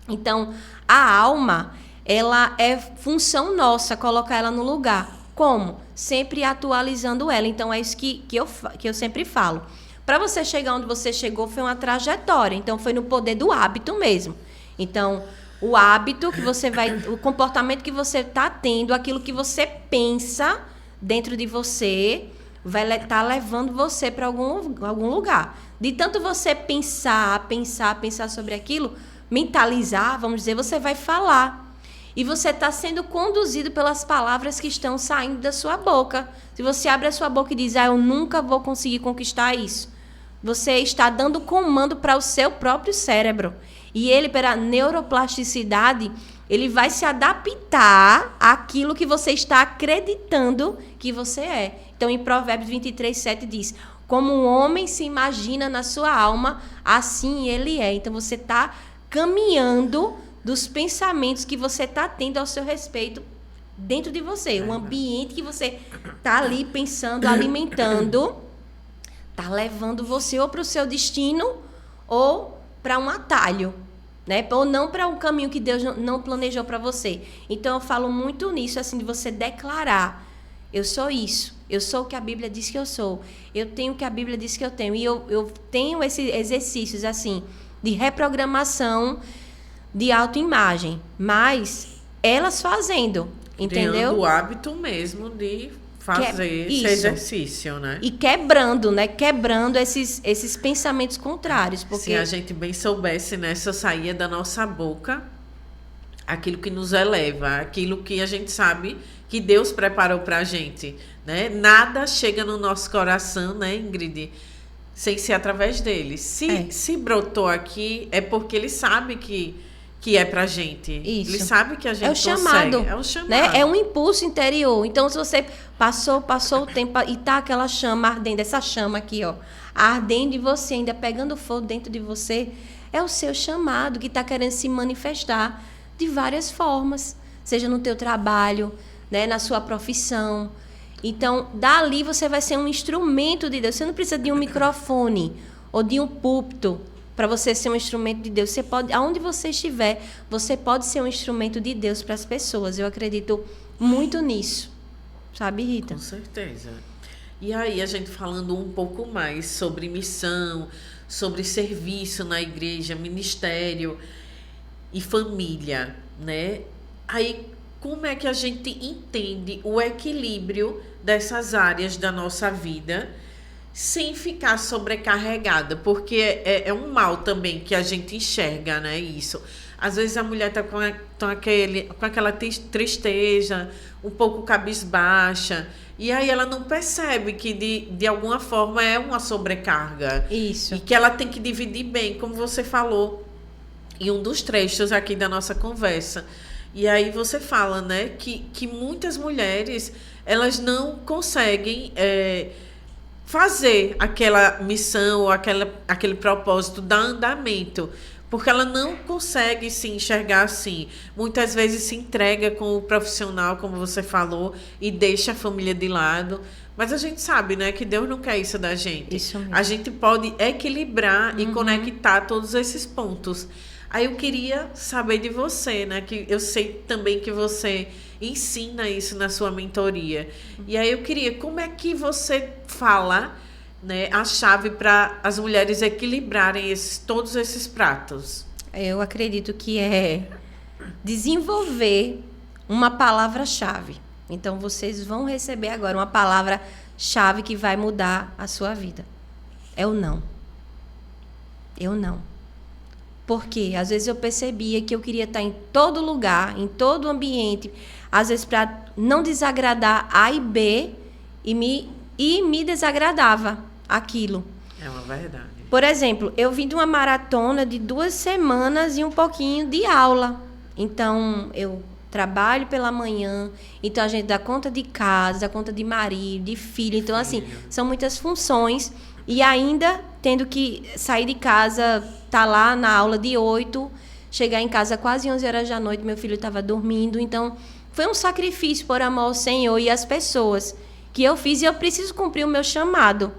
Então, a alma, ela é função nossa, colocar ela no lugar. Como? Sempre atualizando ela. Então, é isso que eu sempre falo. Para você chegar onde você chegou, foi uma trajetória. Então, foi no poder do hábito mesmo. Então, o hábito que você vai... O comportamento que você está tendo, aquilo que você pensa dentro de você, vai estar levando você para algum lugar. De tanto você pensar sobre aquilo, mentalizar, vamos dizer, você vai falar. E você está sendo conduzido pelas palavras que estão saindo da sua boca. Se você abre a sua boca e diz, eu nunca vou conseguir conquistar isso, você está dando comando para o seu próprio cérebro. E ele, pela neuroplasticidade, ele vai se adaptar àquilo que você está acreditando que você é. Então, em Provérbios 23:7 diz, como um homem se imagina na sua alma, assim ele é. Então, você está caminhando dos pensamentos que você está tendo ao seu respeito dentro de você. O ambiente que você está ali pensando, alimentando, está levando você ou para o seu destino ou para um atalho, né? Ou não para um caminho que Deus não planejou para você. Então, eu falo muito nisso, assim, de você declarar: eu sou isso, eu sou o que a Bíblia diz que eu sou, eu tenho o que a Bíblia diz que eu tenho. E eu tenho esses exercícios, assim, de reprogramação de autoimagem, mas elas fazendo, entendeu? Criando o hábito mesmo de fazer esse exercício, né? E quebrando, né? Quebrando esses pensamentos contrários. Porque... Se a gente bem soubesse, né? Só saía da nossa boca aquilo que nos eleva, aquilo que a gente sabe que Deus preparou pra gente, né? Nada chega no nosso coração, né, Ingrid, sem ser através dele. Se brotou aqui, é porque ele sabe que é pra gente. Isso. Ele sabe que a gente consegue. É o chamado. Né? É um impulso interior. Então, se você passou o tempo e tá aquela chama ardendo, essa chama aqui, ó, ardendo em você, ainda pegando fogo dentro de você, é o seu chamado que está querendo se manifestar de várias formas. Seja no teu trabalho, né, na sua profissão. Então, dali você vai ser um instrumento de Deus. Você não precisa de um microfone ou de um púlpito para você ser um instrumento de Deus. Você pode, aonde você estiver, você pode ser um instrumento de Deus para as pessoas. Eu acredito muito nisso. Sabe, Rita? Com certeza. E aí, a gente falando um pouco mais sobre missão, sobre serviço na igreja, ministério e família, né? Aí, como é que a gente entende o equilíbrio dessas áreas da nossa vida sem ficar sobrecarregada? Porque é um mal também que a gente enxerga, né? Isso. Às vezes a mulher está com aquela tristeza, um pouco cabisbaixa, e aí ela não percebe que de alguma forma é uma sobrecarga. Isso. E que ela tem que dividir bem, como você falou em um dos trechos aqui da nossa conversa. E aí você fala, né, que muitas mulheres, elas não conseguem fazer aquela missão ou aquele propósito, dar andamento, porque ela não consegue se enxergar assim. Muitas vezes se entrega com o profissional, como você falou, e deixa a família de lado. Mas a gente sabe, né, que Deus não quer isso da gente. Isso mesmo. A gente pode equilibrar e conectar todos esses pontos. Aí eu queria saber de você, né, que eu sei também que você ensina isso na sua mentoria. E aí eu queria, como é que você fala, né, a chave para as mulheres equilibrarem todos esses pratos? Eu acredito que é desenvolver uma palavra-chave. Então, vocês vão receber agora uma palavra-chave que vai mudar a sua vida. É o não. Eu não. Porque às vezes eu percebia que eu queria estar em todo lugar, em todo ambiente, às vezes para não desagradar A e B, e me desagradava aquilo. É uma verdade. Por exemplo, eu vim de uma maratona de 2 semanas e um pouquinho de aula. Então, eu trabalho pela manhã, então a gente dá conta de casa, dá conta de marido, de filho. Então, assim, são muitas funções. E ainda tendo que sair de casa, tá lá na aula de 8, chegar em casa quase 11 horas da noite, meu filho estava dormindo. Então, foi um sacrifício por amor ao Senhor e às pessoas que eu fiz, e eu preciso cumprir o meu chamado.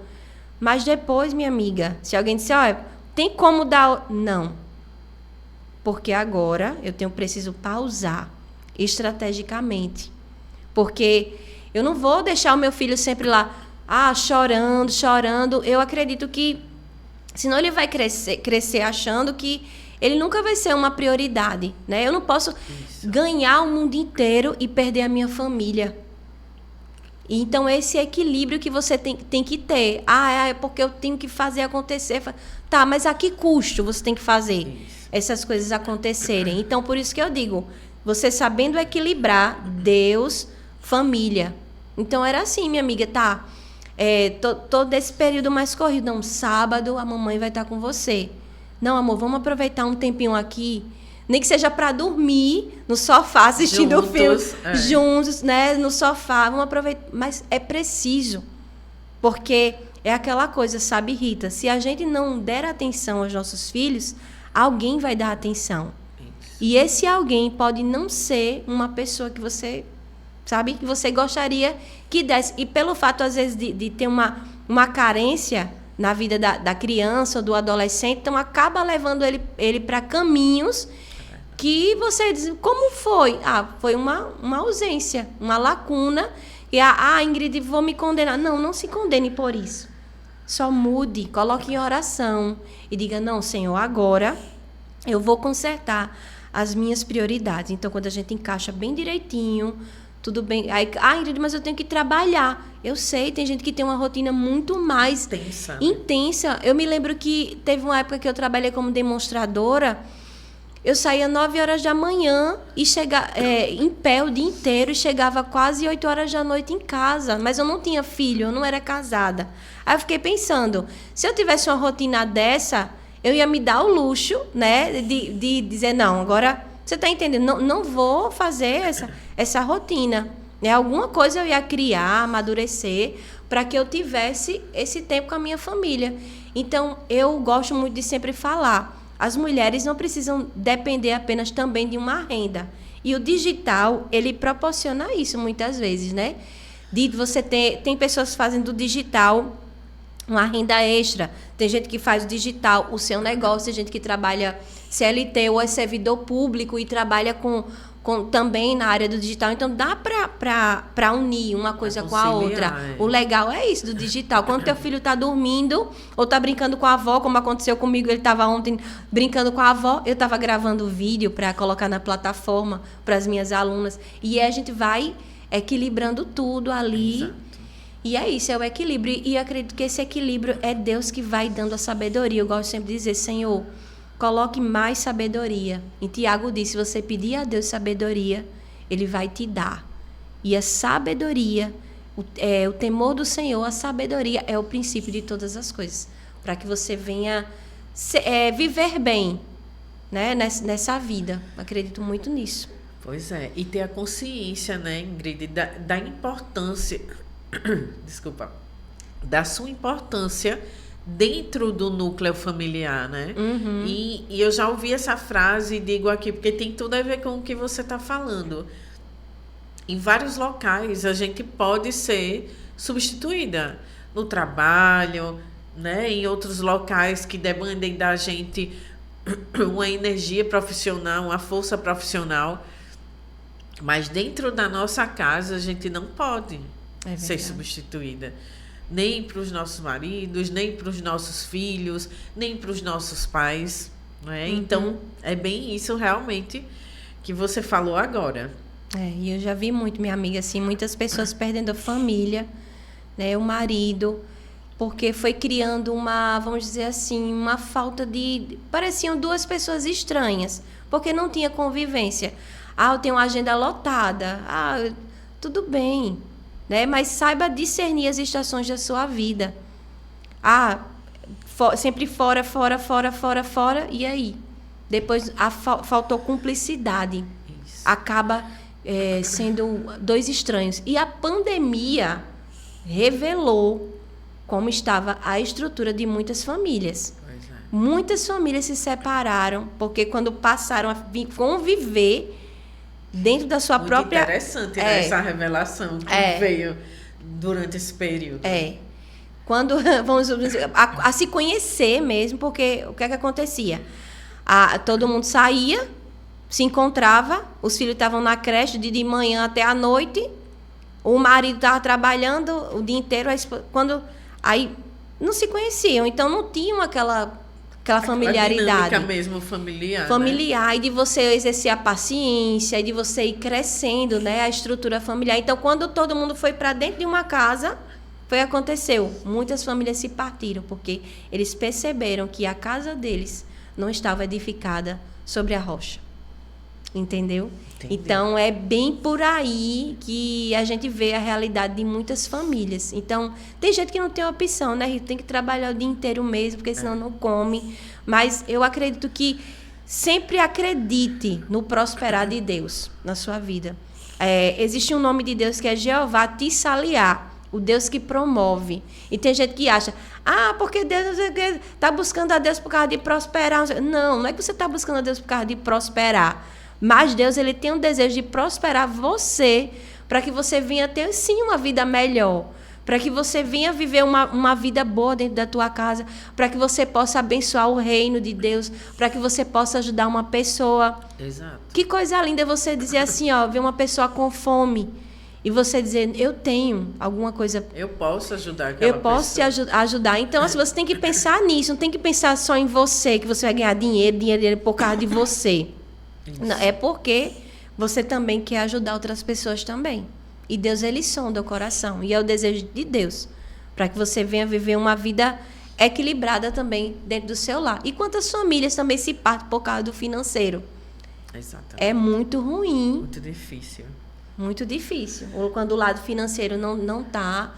Mas depois, minha amiga, se alguém disser, olha, tem como dar... Não. Porque agora eu preciso pausar estrategicamente. Porque eu não vou deixar o meu filho sempre lá, chorando, chorando. Eu acredito que, senão ele vai crescer achando que ele nunca vai ser uma prioridade, né? Eu não posso ganhar o mundo inteiro e perder a minha família. Então, esse equilíbrio que você tem que ter. É porque eu tenho que fazer acontecer. Tá, mas a que custo você tem que fazer essas coisas acontecerem? Então, por isso que eu digo, você sabendo equilibrar Deus, família. Então, era assim, minha amiga, tá? Todo esse período mais corrido. Não, sábado a mamãe vai estar com você. Não, amor, vamos aproveitar um tempinho aqui. Nem que seja para dormir no sofá, assistindo o filme juntos, né? No sofá, vamos aproveitar. Mas é preciso. Porque é aquela coisa, sabe, Rita? Se a gente não der atenção aos nossos filhos, alguém vai dar atenção. E esse alguém pode não ser uma pessoa que você, sabe, que você gostaria que desse. E pelo fato, às vezes, de ter uma carência na vida da criança ou do adolescente, então acaba levando ele para caminhos que você diz, como foi? Foi uma ausência, uma lacuna. E Ingrid, vou me condenar. Não se condene por isso. Só mude, coloque em oração e diga, não, Senhor, agora eu vou consertar as minhas prioridades. Então, quando a gente encaixa bem direitinho, tudo bem. Aí, Ingrid, mas eu tenho que trabalhar. Eu sei, tem gente que tem uma rotina muito mais intensa. Eu me lembro que teve uma época que eu trabalhei como demonstradora. Eu saía 9 horas da manhã e em pé o dia inteiro e chegava quase 8 horas da noite em casa. Mas eu não tinha filho, eu não era casada. Aí eu fiquei pensando, se eu tivesse uma rotina dessa, eu ia me dar o luxo, né, de dizer, não, agora, você está entendendo? Não vou fazer essa rotina. Né? Alguma coisa eu ia criar, amadurecer, para que eu tivesse esse tempo com a minha família. Então, eu gosto muito de sempre falar, as mulheres não precisam depender apenas também de uma renda. E o digital, ele proporciona isso muitas vezes, né? De você tem pessoas que fazem do digital uma renda extra. Tem gente que faz o digital o seu negócio, tem gente que trabalha CLT ou é servidor público e trabalha também na área do digital. Então, dá para unir uma coisa com a outra. O legal é isso do digital. Quando teu filho está dormindo ou está brincando com a avó, como aconteceu comigo, ele estava ontem brincando com a avó, eu estava gravando vídeo para colocar na plataforma para as minhas alunas. E aí a gente vai equilibrando tudo ali. Exato. E é isso, é o equilíbrio. E eu acredito que esse equilíbrio é Deus que vai dando a sabedoria. Eu gosto sempre de dizer, Senhor, coloque mais sabedoria. E Tiago disse, se você pedir a Deus sabedoria, Ele vai te dar. E a sabedoria, o temor do Senhor, a sabedoria é o princípio de todas as coisas. Para que você venha viver bem, né, nessa vida. Acredito muito nisso. Pois é, e ter a consciência, né, Ingrid, da importância... Desculpa, da sua importância dentro do núcleo familiar, né? Uhum. E eu já ouvi essa frase e digo aqui, porque tem tudo a ver com o que você está falando. Em vários locais a gente pode ser substituída no trabalho, né? Em outros locais que demandem da gente uma energia profissional, uma força profissional, mas dentro da nossa casa a gente não pode ser substituída. Nem para os nossos maridos, nem para os nossos filhos, nem para os nossos pais. Né? Uhum. Então, é bem isso realmente que você falou agora. E eu já vi muito, minha amiga, assim, muitas pessoas perdendo a família, né, o marido, porque foi criando vamos dizer assim, uma falta de... Pareciam duas pessoas estranhas, porque não tinha convivência. Eu tenho uma agenda lotada. Tudo bem. Né? Mas saiba discernir as estações da sua vida. Sempre fora, e aí? Depois faltou cumplicidade. Isso. Acaba sendo dois estranhos. E a pandemia revelou como estava a estrutura de muitas famílias. Pois é. Muitas famílias se separaram, porque quando passaram a conviver dentro da sua muito própria... interessante, né? Essa revelação que veio durante esse período. Quando, vamos dizer, a se conhecer mesmo, porque o que é que acontecia? Todo mundo saía, se encontrava, os filhos estavam na creche de manhã até a noite, o marido estava trabalhando o dia inteiro, aí não se conheciam, então não tinham aquela familiaridade. Dinâmica mesmo familiar. Né? E de você exercer a paciência, e de você ir crescendo, né, a estrutura familiar. Então, quando todo mundo foi para dentro de uma casa, aconteceu. Muitas famílias se partiram, porque eles perceberam que a casa deles não estava edificada sobre a rocha. Entendeu? Entendi. Então, é bem por aí que a gente vê a realidade de muitas famílias. Então, tem gente que não tem opção, né? Tem que trabalhar o dia inteiro mesmo, porque senão não come. Mas eu acredito que sempre acredite no prosperar de Deus na sua vida. Existe um nome de Deus que é Jeová Tissaliá, o Deus que promove. E tem gente que acha, porque Deus está buscando a Deus por causa de prosperar. Não é que você está buscando a Deus por causa de prosperar. Mas Deus, ele tem um desejo de prosperar você, para que você venha ter, sim, uma vida melhor. Para que você venha viver uma vida boa dentro da tua casa, para que você possa abençoar o reino de Deus, para que você possa ajudar uma pessoa. Exato. Que coisa linda é você dizer assim, ver uma pessoa com fome e você dizer, eu tenho alguma coisa... Eu posso ajudar aquela pessoa. Eu posso te ajudar. Então, assim, você tem que pensar nisso, não tem que pensar só em você, que você vai ganhar dinheiro por causa de você. Não, é porque você também quer ajudar outras pessoas também. E Deus, ele sonda o coração. E é o desejo de Deus. Para que você venha viver uma vida equilibrada também dentro do seu lar. E quantas famílias também se partem por causa do financeiro? Exatamente. É muito ruim. Muito difícil. Muito difícil. Ou quando o lado financeiro não está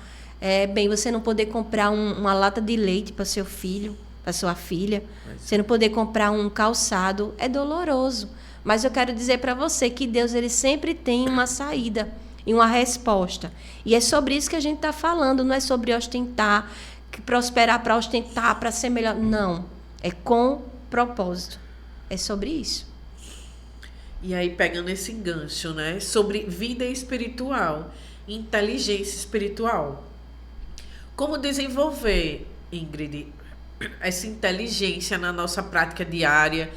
bem, você não poder comprar uma lata de leite para seu filho, para sua filha. Você não poder comprar um calçado. É doloroso. Mas eu quero dizer para você que Deus, ele sempre tem uma saída e uma resposta. E é sobre isso que a gente está falando, não é sobre ostentar, prosperar para ostentar, para ser melhor. Não, é com propósito. É sobre isso. E aí, pegando esse gancho, né, sobre vida espiritual, inteligência espiritual. Como desenvolver, Ingrid, essa inteligência na nossa prática diária,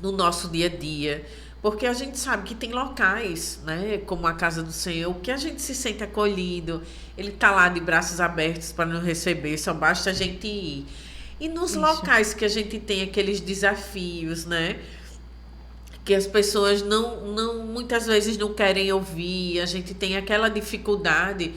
no nosso dia a dia? Porque a gente sabe que tem locais, né, como a casa do Senhor, que a gente se sente acolhido, ele está lá de braços abertos para nos receber, só basta a gente ir. E nos locais que a gente tem aqueles desafios, né, que as pessoas muitas vezes não querem ouvir, a gente tem aquela dificuldade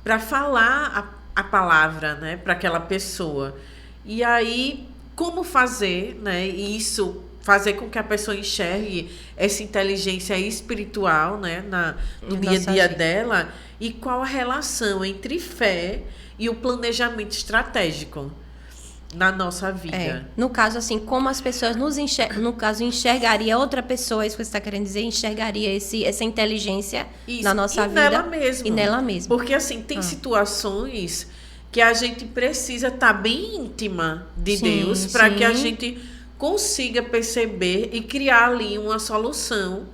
para falar a palavra, né, para aquela pessoa. E aí, como fazer, né, isso, fazer com que a pessoa enxergue essa inteligência espiritual, né, no dia a dia dela, e qual a relação entre fé e o planejamento estratégico na nossa vida. No caso, assim, como as pessoas enxergaria outra pessoa, isso que você está querendo dizer, enxergaria essa inteligência na nossa vida. E nela mesma. Porque, assim, tem situações que a gente precisa estar bem íntima de Deus para que a gente consiga perceber e criar ali uma solução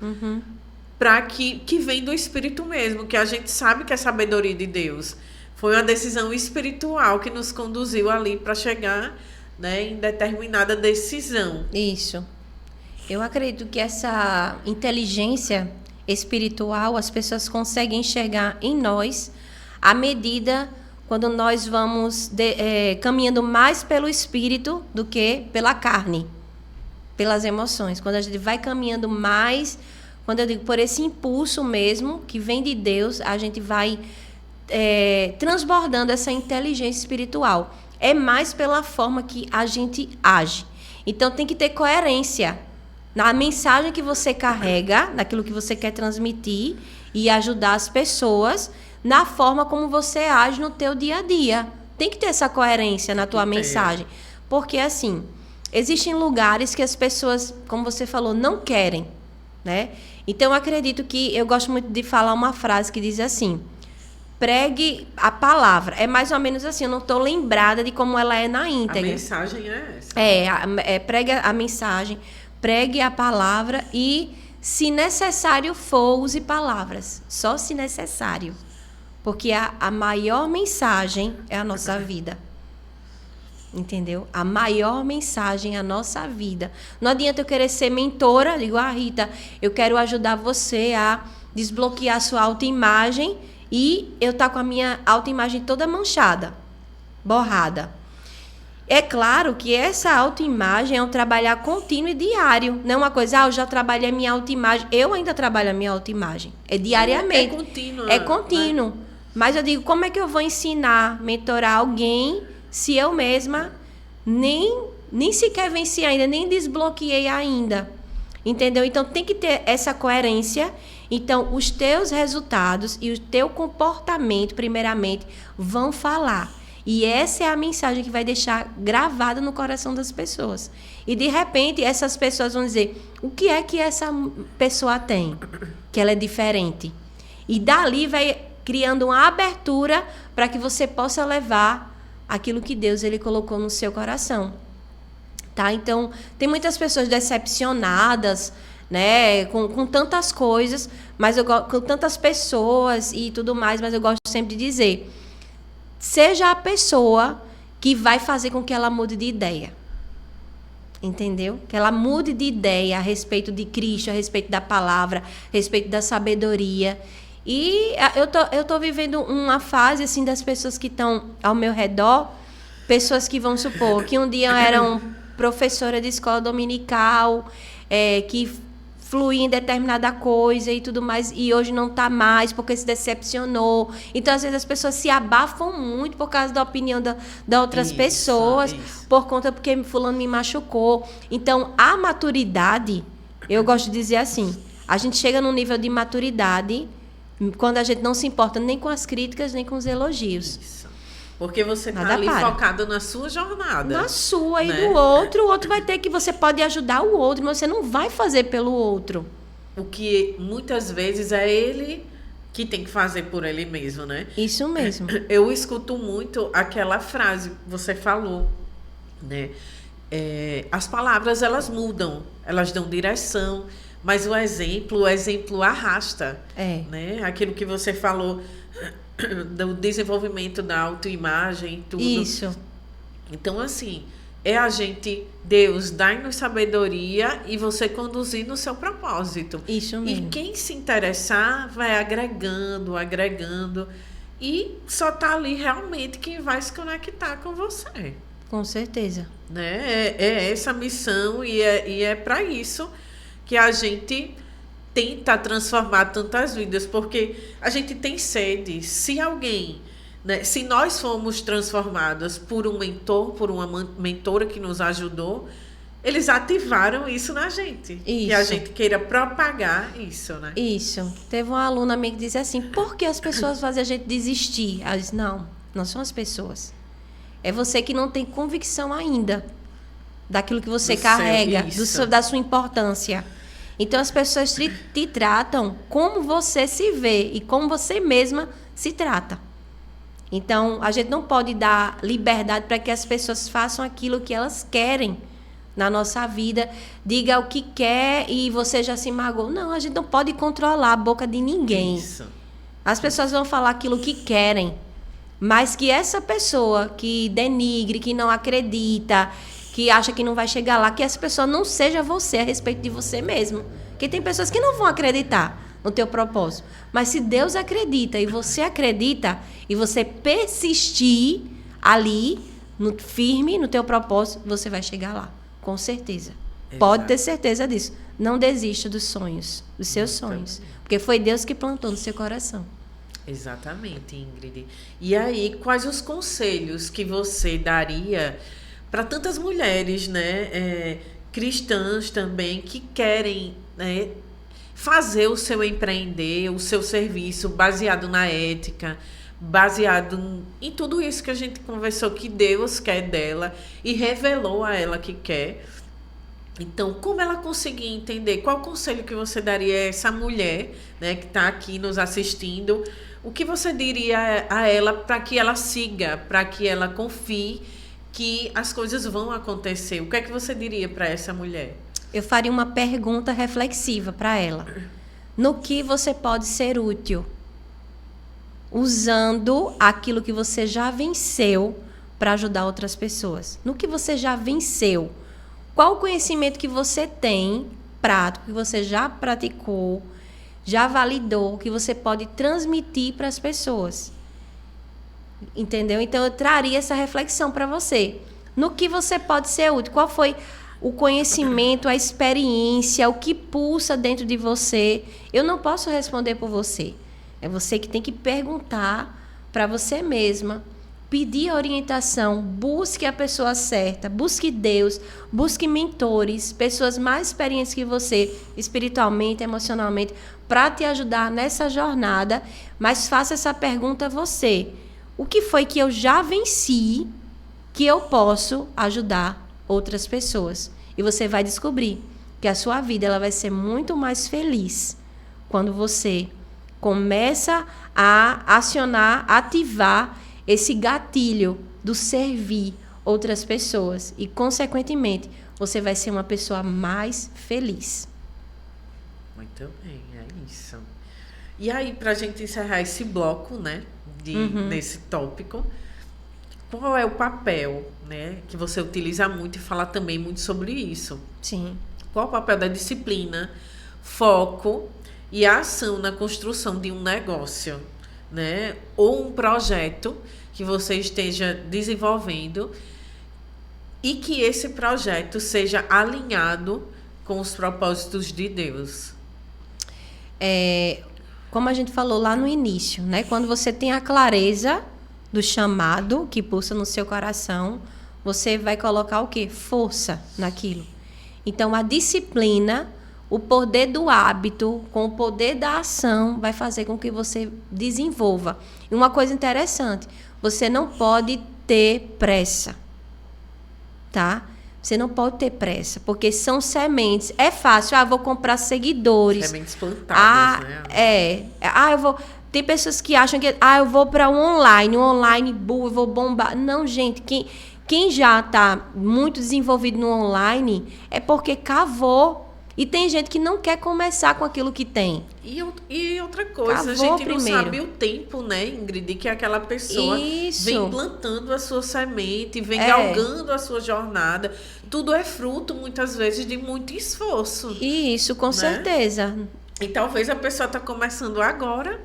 para que vem do Espírito mesmo, que a gente sabe que é sabedoria de Deus. Foi uma decisão espiritual que nos conduziu ali para chegar, né, em determinada decisão. Isso. Eu acredito que essa inteligência espiritual as pessoas conseguem enxergar em nós à medida quando nós vamos caminhando mais pelo Espírito do que pela carne, pelas emoções. Quando a gente vai caminhando mais, quando eu digo por esse impulso mesmo, que vem de Deus, a gente vai transbordando essa inteligência espiritual. É mais pela forma que a gente age. Então, tem que ter coerência na mensagem que você carrega, naquilo que você quer transmitir e ajudar as pessoas, na forma como você age no teu dia a dia. Tem que ter essa coerência na tua mensagem. Porque, assim, existem lugares que as pessoas, como você falou, não querem, né? Então, eu acredito que... Eu gosto muito de falar uma frase que diz assim: pregue a palavra. É mais ou menos assim, eu não estou lembrada de como ela é na íntegra. A mensagem é essa. Pregue a mensagem, pregue a palavra e, se necessário for, use palavras. Só se necessário. Porque a maior mensagem é a nossa vida. Entendeu? A maior mensagem é a nossa vida. Não adianta eu querer ser mentora, digo, Rita, eu quero ajudar você a desbloquear a sua autoimagem e eu estar com a minha autoimagem toda manchada, borrada. É claro que essa autoimagem é um trabalhar contínuo e diário. Não é uma coisa, eu já trabalhei a minha autoimagem. Eu ainda trabalho a minha autoimagem. É diariamente. É contínuo. É contínuo. Né? Mas eu digo, como é que eu vou ensinar, mentorar alguém se eu mesma nem sequer venci ainda, nem desbloqueei ainda? Entendeu? Então, tem que ter essa coerência. Então, os teus resultados e o teu comportamento, primeiramente, vão falar. E essa é a mensagem que vai deixar gravada no coração das pessoas. E, de repente, essas pessoas vão dizer, o que é que essa pessoa tem? Que ela é diferente. E dali vai criando uma abertura para que você possa levar aquilo que Deus ele colocou no seu coração. Tá? Então, tem muitas pessoas decepcionadas, né, com tantas coisas, com tantas pessoas e tudo mais, mas eu gosto sempre de dizer, seja a pessoa que vai fazer com que ela mude de ideia. Entendeu? Que ela mude de ideia a respeito de Cristo, a respeito da palavra, a respeito da sabedoria. E eu tô vivendo uma fase assim das pessoas que estão ao meu redor, pessoas que vão supor que um dia eram professora de escola dominical, que fluía em determinada coisa e tudo mais, e hoje não está mais porque se decepcionou. Então, às vezes, as pessoas se abafam muito por causa da opinião da outras pessoas, por conta porque fulano me machucou. Então, a maturidade, eu gosto de dizer assim, a gente chega num nível de maturidade quando a gente não se importa nem com as críticas, nem com os elogios. Isso. Porque você está ali focado na sua jornada. Na sua, né? E do outro. O outro vai ter que... Você pode ajudar o outro, mas você não vai fazer pelo outro. O que muitas vezes é ele que tem que fazer por ele mesmo, né? Isso mesmo. Eu escuto muito aquela frase que você falou, né? As palavras, elas mudam. Elas dão direção. Mas o exemplo arrasta. Né? Aquilo que você falou... do desenvolvimento da autoimagem e tudo. Isso. Então, assim, Deus dá-nos sabedoria e você conduzir no seu propósito. Isso mesmo. E quem se interessar vai agregando, e só tá ali realmente quem vai se conectar com você. Com certeza. Né? É essa missão e é para isso que a gente tenta transformar tantas vidas, porque a gente tem sede. Se alguém, né, se nós fomos transformadas por um mentor, por uma mentora que nos ajudou, eles ativaram isso na gente. Isso. Que a gente queira propagar isso, né? Isso. Teve uma aluna minha que disse assim, por que as pessoas fazem a gente desistir? Ela disse, não são as pessoas. É você que não tem convicção ainda daquilo que você carrega, da sua importância. Então, as pessoas te tratam como você se vê e como você mesma se trata. Então, a gente não pode dar liberdade para que as pessoas façam aquilo que elas querem na nossa vida. Diga o que quer e você já se magoou. Não, a gente não pode controlar a boca de ninguém. Isso. As pessoas vão falar aquilo que querem, mas que essa pessoa que denigre, que não acredita, que acha que não vai chegar lá, que essa pessoa não seja você a respeito de você mesmo. Porque tem pessoas que não vão acreditar no teu propósito. Mas se Deus acredita e você acredita e você persistir ali, firme no teu propósito, você vai chegar lá. Com certeza. Exato. Pode ter certeza disso. Não desista dos sonhos, dos seus sonhos. Porque foi Deus que plantou no seu coração. Exatamente, Ingrid. E aí, quais os conselhos que você daria para tantas mulheres, né, cristãs também, que querem, né, fazer o seu empreender, o seu serviço baseado na ética, baseado em tudo isso que a gente conversou, que Deus quer dela e revelou a ela que quer. Então, como ela conseguir entender? Qual conselho que você daria a essa mulher, né, que está aqui nos assistindo? O que você diria a ela para que ela siga, para que ela confie que as coisas vão acontecer? O que é que você diria para essa mulher? Eu faria uma pergunta reflexiva para ela. No que você pode ser útil? Usando aquilo que você já venceu para ajudar outras pessoas. No que você já venceu? Qual o conhecimento que você tem, prático, que você já praticou, já validou, que você pode transmitir para as pessoas? Entendeu? Então, eu traria essa reflexão para você. No que você pode ser útil? Qual foi o conhecimento, a experiência, o que pulsa dentro de você? Eu não posso responder por você. É você que tem que perguntar para você mesma, pedir orientação, busque a pessoa certa, busque Deus, busque mentores, pessoas mais experientes que você, espiritualmente, emocionalmente, para te ajudar nessa jornada, mas faça essa pergunta a você. O que foi que eu já venci que eu posso ajudar outras pessoas? E você vai descobrir que a sua vida ela vai ser muito mais feliz quando você Começa a acionar, ativar esse gatilho do servir outras pessoas. E, consequentemente, você vai ser uma pessoa mais feliz. Muito bem, é isso. E aí, para a gente encerrar esse bloco, né, nesse tópico, qual é o papel, né, que você utiliza muito e fala também muito sobre isso? Sim. Qual o papel da disciplina, foco e a ação na construção de um negócio, né, ou um projeto que você esteja desenvolvendo e que esse projeto seja alinhado com os propósitos de Deus? Como a gente falou lá no início, né? Quando você tem a clareza do chamado que pulsa no seu coração, você vai colocar o quê? Força naquilo. Então, a disciplina, o poder do hábito, com o poder da ação, vai fazer com que você desenvolva. E uma coisa interessante, você não pode ter pressa, tá? Você não pode ter pressa, porque são sementes. É fácil, vou comprar seguidores. Sementes plantadas, né? Eu vou... Tem pessoas que acham que, eu vou para um online eu vou bombar. Não, gente, quem já está muito desenvolvido no online é porque cavou. E tem gente que não quer começar com aquilo que tem. E outra coisa, Cavou a gente não primeiro. sabe o tempo, né, Ingrid, que aquela pessoa vem plantando a sua semente, vem galgando a sua jornada. Tudo é fruto, muitas vezes, de muito esforço. Isso, com certeza. E talvez a pessoa está começando agora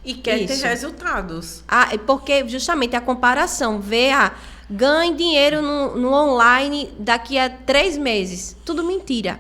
e quer ter resultados. Porque justamente a comparação, ganhe dinheiro no online daqui a 3 meses. Tudo mentira.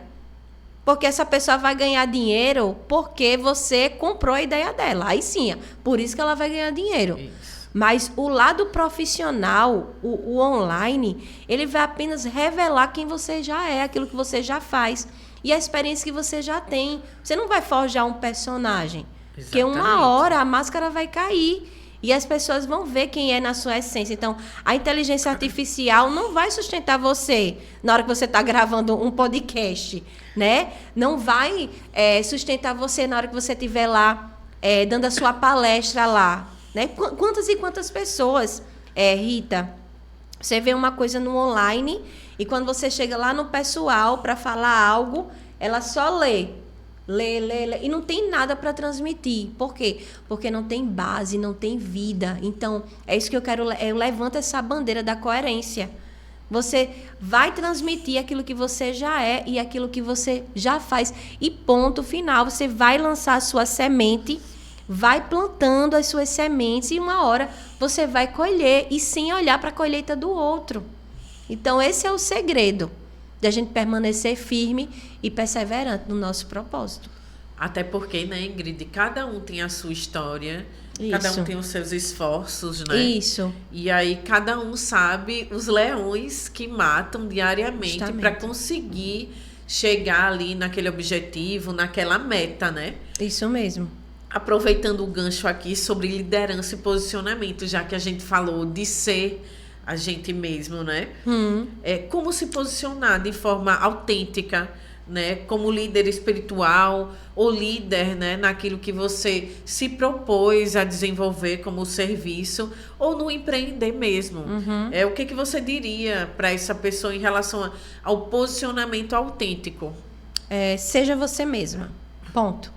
Porque essa pessoa vai ganhar dinheiro porque você comprou a ideia dela. Aí sim, por isso que ela vai ganhar dinheiro. Isso. Mas o lado profissional, o online, ele vai apenas revelar quem você já é, aquilo que você já faz e a experiência que você já tem. Você não vai forjar um personagem. Exatamente. Porque uma hora a máscara vai cair e as pessoas vão ver quem é na sua essência. Então, a inteligência artificial não vai sustentar você na hora que você está gravando um podcast, né? Não vai sustentar você na hora que você estiver lá dando a sua palestra lá, né? Quantas e quantas pessoas, Rita, você vê uma coisa no online e quando você chega lá no pessoal para falar algo, ela só lê, e não tem nada para transmitir. Por quê? Porque não tem base, não tem vida. Então, é isso que eu quero. Eu levanto essa bandeira da coerência. Você vai transmitir aquilo que você já é e aquilo que você já faz. E ponto final. Você vai lançar a sua semente, vai plantando as suas sementes e uma hora você vai colher e sem olhar para a colheita do outro. Então, esse é o segredo de a gente permanecer firme e perseverante no nosso propósito. Até porque, né, Ingrid, cada um tem a sua história, Isso. cada um tem os seus esforços, né? Isso. E aí cada um sabe os leões que matam diariamente para conseguir chegar ali naquele objetivo, naquela meta, né? Isso mesmo. Aproveitando o gancho aqui sobre liderança e posicionamento, já que a gente falou de ser a gente mesmo, né? Como se posicionar de forma autêntica, né? Como líder espiritual ou líder, né? Naquilo que você se propôs a desenvolver como serviço ou no empreender mesmo. O que você diria para essa pessoa em relação ao posicionamento autêntico? Seja você mesma. Ponto.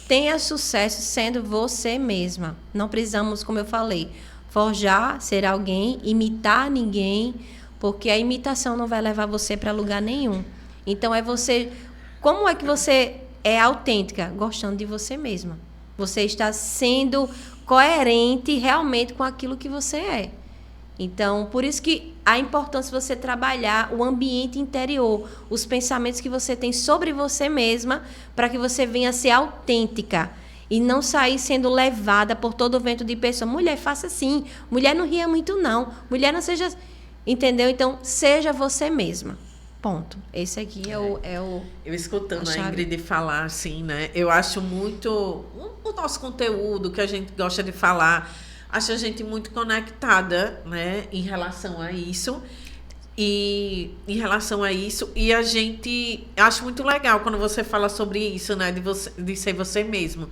Tenha sucesso sendo você mesma. Não precisamos, como eu falei, forjar, ser alguém, imitar ninguém, porque a imitação não vai levar você para lugar nenhum. Então, você... Como é que você é autêntica? Gostando de você mesma. Você está sendo coerente realmente com aquilo que você é. Então, por isso que a importância de você trabalhar o ambiente interior, os pensamentos que você tem sobre você mesma, para que você venha a ser autêntica. E não sair sendo levada por todo o vento de pessoa. Mulher, faça assim. Mulher, não ria muito, não. Mulher, não seja... Entendeu? Então, seja você mesma. Ponto. Esse aqui é o Eu escutando a Ingrid falar assim, né? Eu acho muito... O nosso conteúdo que a gente gosta de falar, acho a gente muito conectada, né? Em relação a isso. E em relação a isso, e a gente acho muito legal quando você fala sobre isso, né, de ser você mesmo.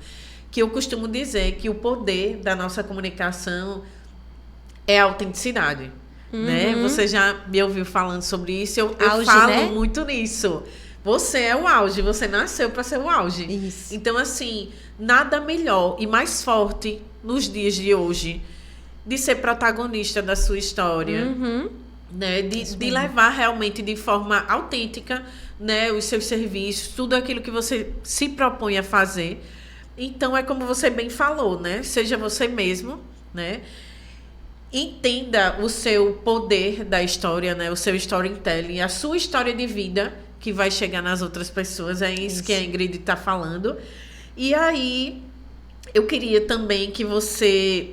Que eu costumo dizer que o poder da nossa comunicação é a autenticidade, né? Você já me ouviu falando sobre isso, eu Auge, falo, né? muito nisso. Você é o auge, você nasceu para ser o auge. Isso. Então, assim, nada melhor e mais forte nos dias de hoje de ser protagonista da sua história, né? De levar realmente de forma autêntica, né, os seus serviços, tudo aquilo que você se propõe a fazer. Então, é como você bem falou, né? Seja você mesmo, né? Entenda o seu poder da história, né? O seu storytelling, a sua história de vida que vai chegar nas outras pessoas. É isso que a Ingrid está falando. E aí, eu queria também que você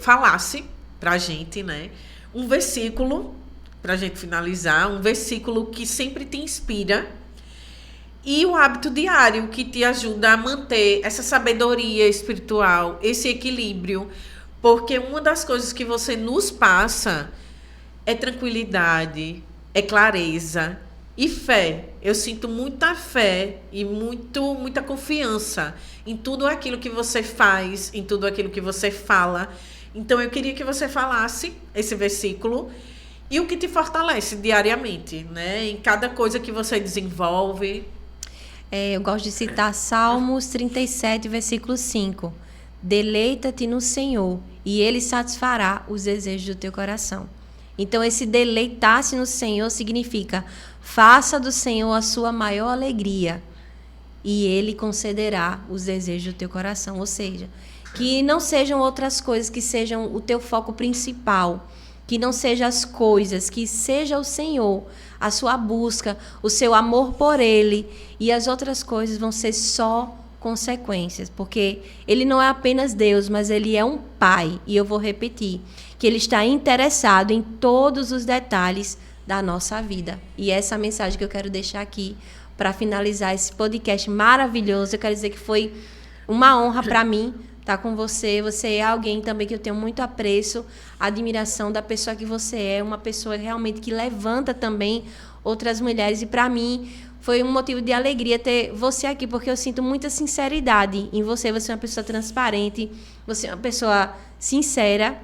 falasse pra gente, né? Um versículo, pra gente finalizar, um versículo que sempre te inspira e o hábito diário que te ajuda a manter essa sabedoria espiritual, esse equilíbrio. Porque uma das coisas que você nos passa é tranquilidade, é clareza e fé. Eu sinto muita fé e muita confiança em tudo aquilo que você faz, em tudo aquilo que você fala. Então, eu queria que você falasse esse versículo e o que te fortalece diariamente, né? Em cada coisa que você desenvolve. Eu gosto de citar Salmos 37, versículo 5. Deleita-te no Senhor, e Ele satisfará os desejos do teu coração. Então, esse deleitar-se no Senhor significa: faça do Senhor a sua maior alegria, e Ele concederá os desejos do teu coração. Ou seja, que não sejam outras coisas que sejam o teu foco principal, que não sejam as coisas, que seja o Senhor, a sua busca, o seu amor por Ele, e as outras coisas vão ser só consequências, porque Ele não é apenas Deus, mas Ele é um Pai, e eu vou repetir, que Ele está interessado em todos os detalhes da nossa vida. E essa é a mensagem que eu quero deixar aqui para finalizar esse podcast maravilhoso. Eu quero dizer que foi uma honra para mim estar com você. Você é alguém também que eu tenho muito apreço, admiração da pessoa que você é, uma pessoa realmente que levanta também outras mulheres, e para mim foi um motivo de alegria ter você aqui, porque eu sinto muita sinceridade em você. Você é uma pessoa transparente, você é uma pessoa sincera.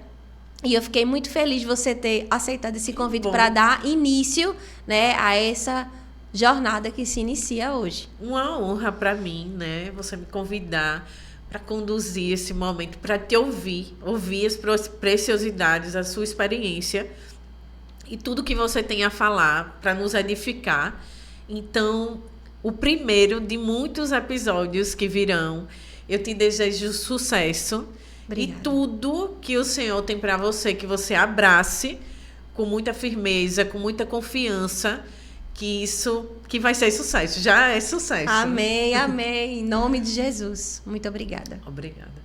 E eu fiquei muito feliz de você ter aceitado esse convite para dar início, né, a essa jornada que se inicia hoje. Uma honra para mim, né? Você me convidar para conduzir esse momento, para te ouvir as preciosidades, a sua experiência e tudo que você tem a falar para nos edificar. Então, o primeiro de muitos episódios que virão, eu te desejo sucesso. Obrigada. E tudo que o Senhor tem para você, que você abrace com muita firmeza, com muita confiança, que vai ser sucesso. Já é sucesso. Amém, amém. Em nome de Jesus. Muito obrigada. Obrigada.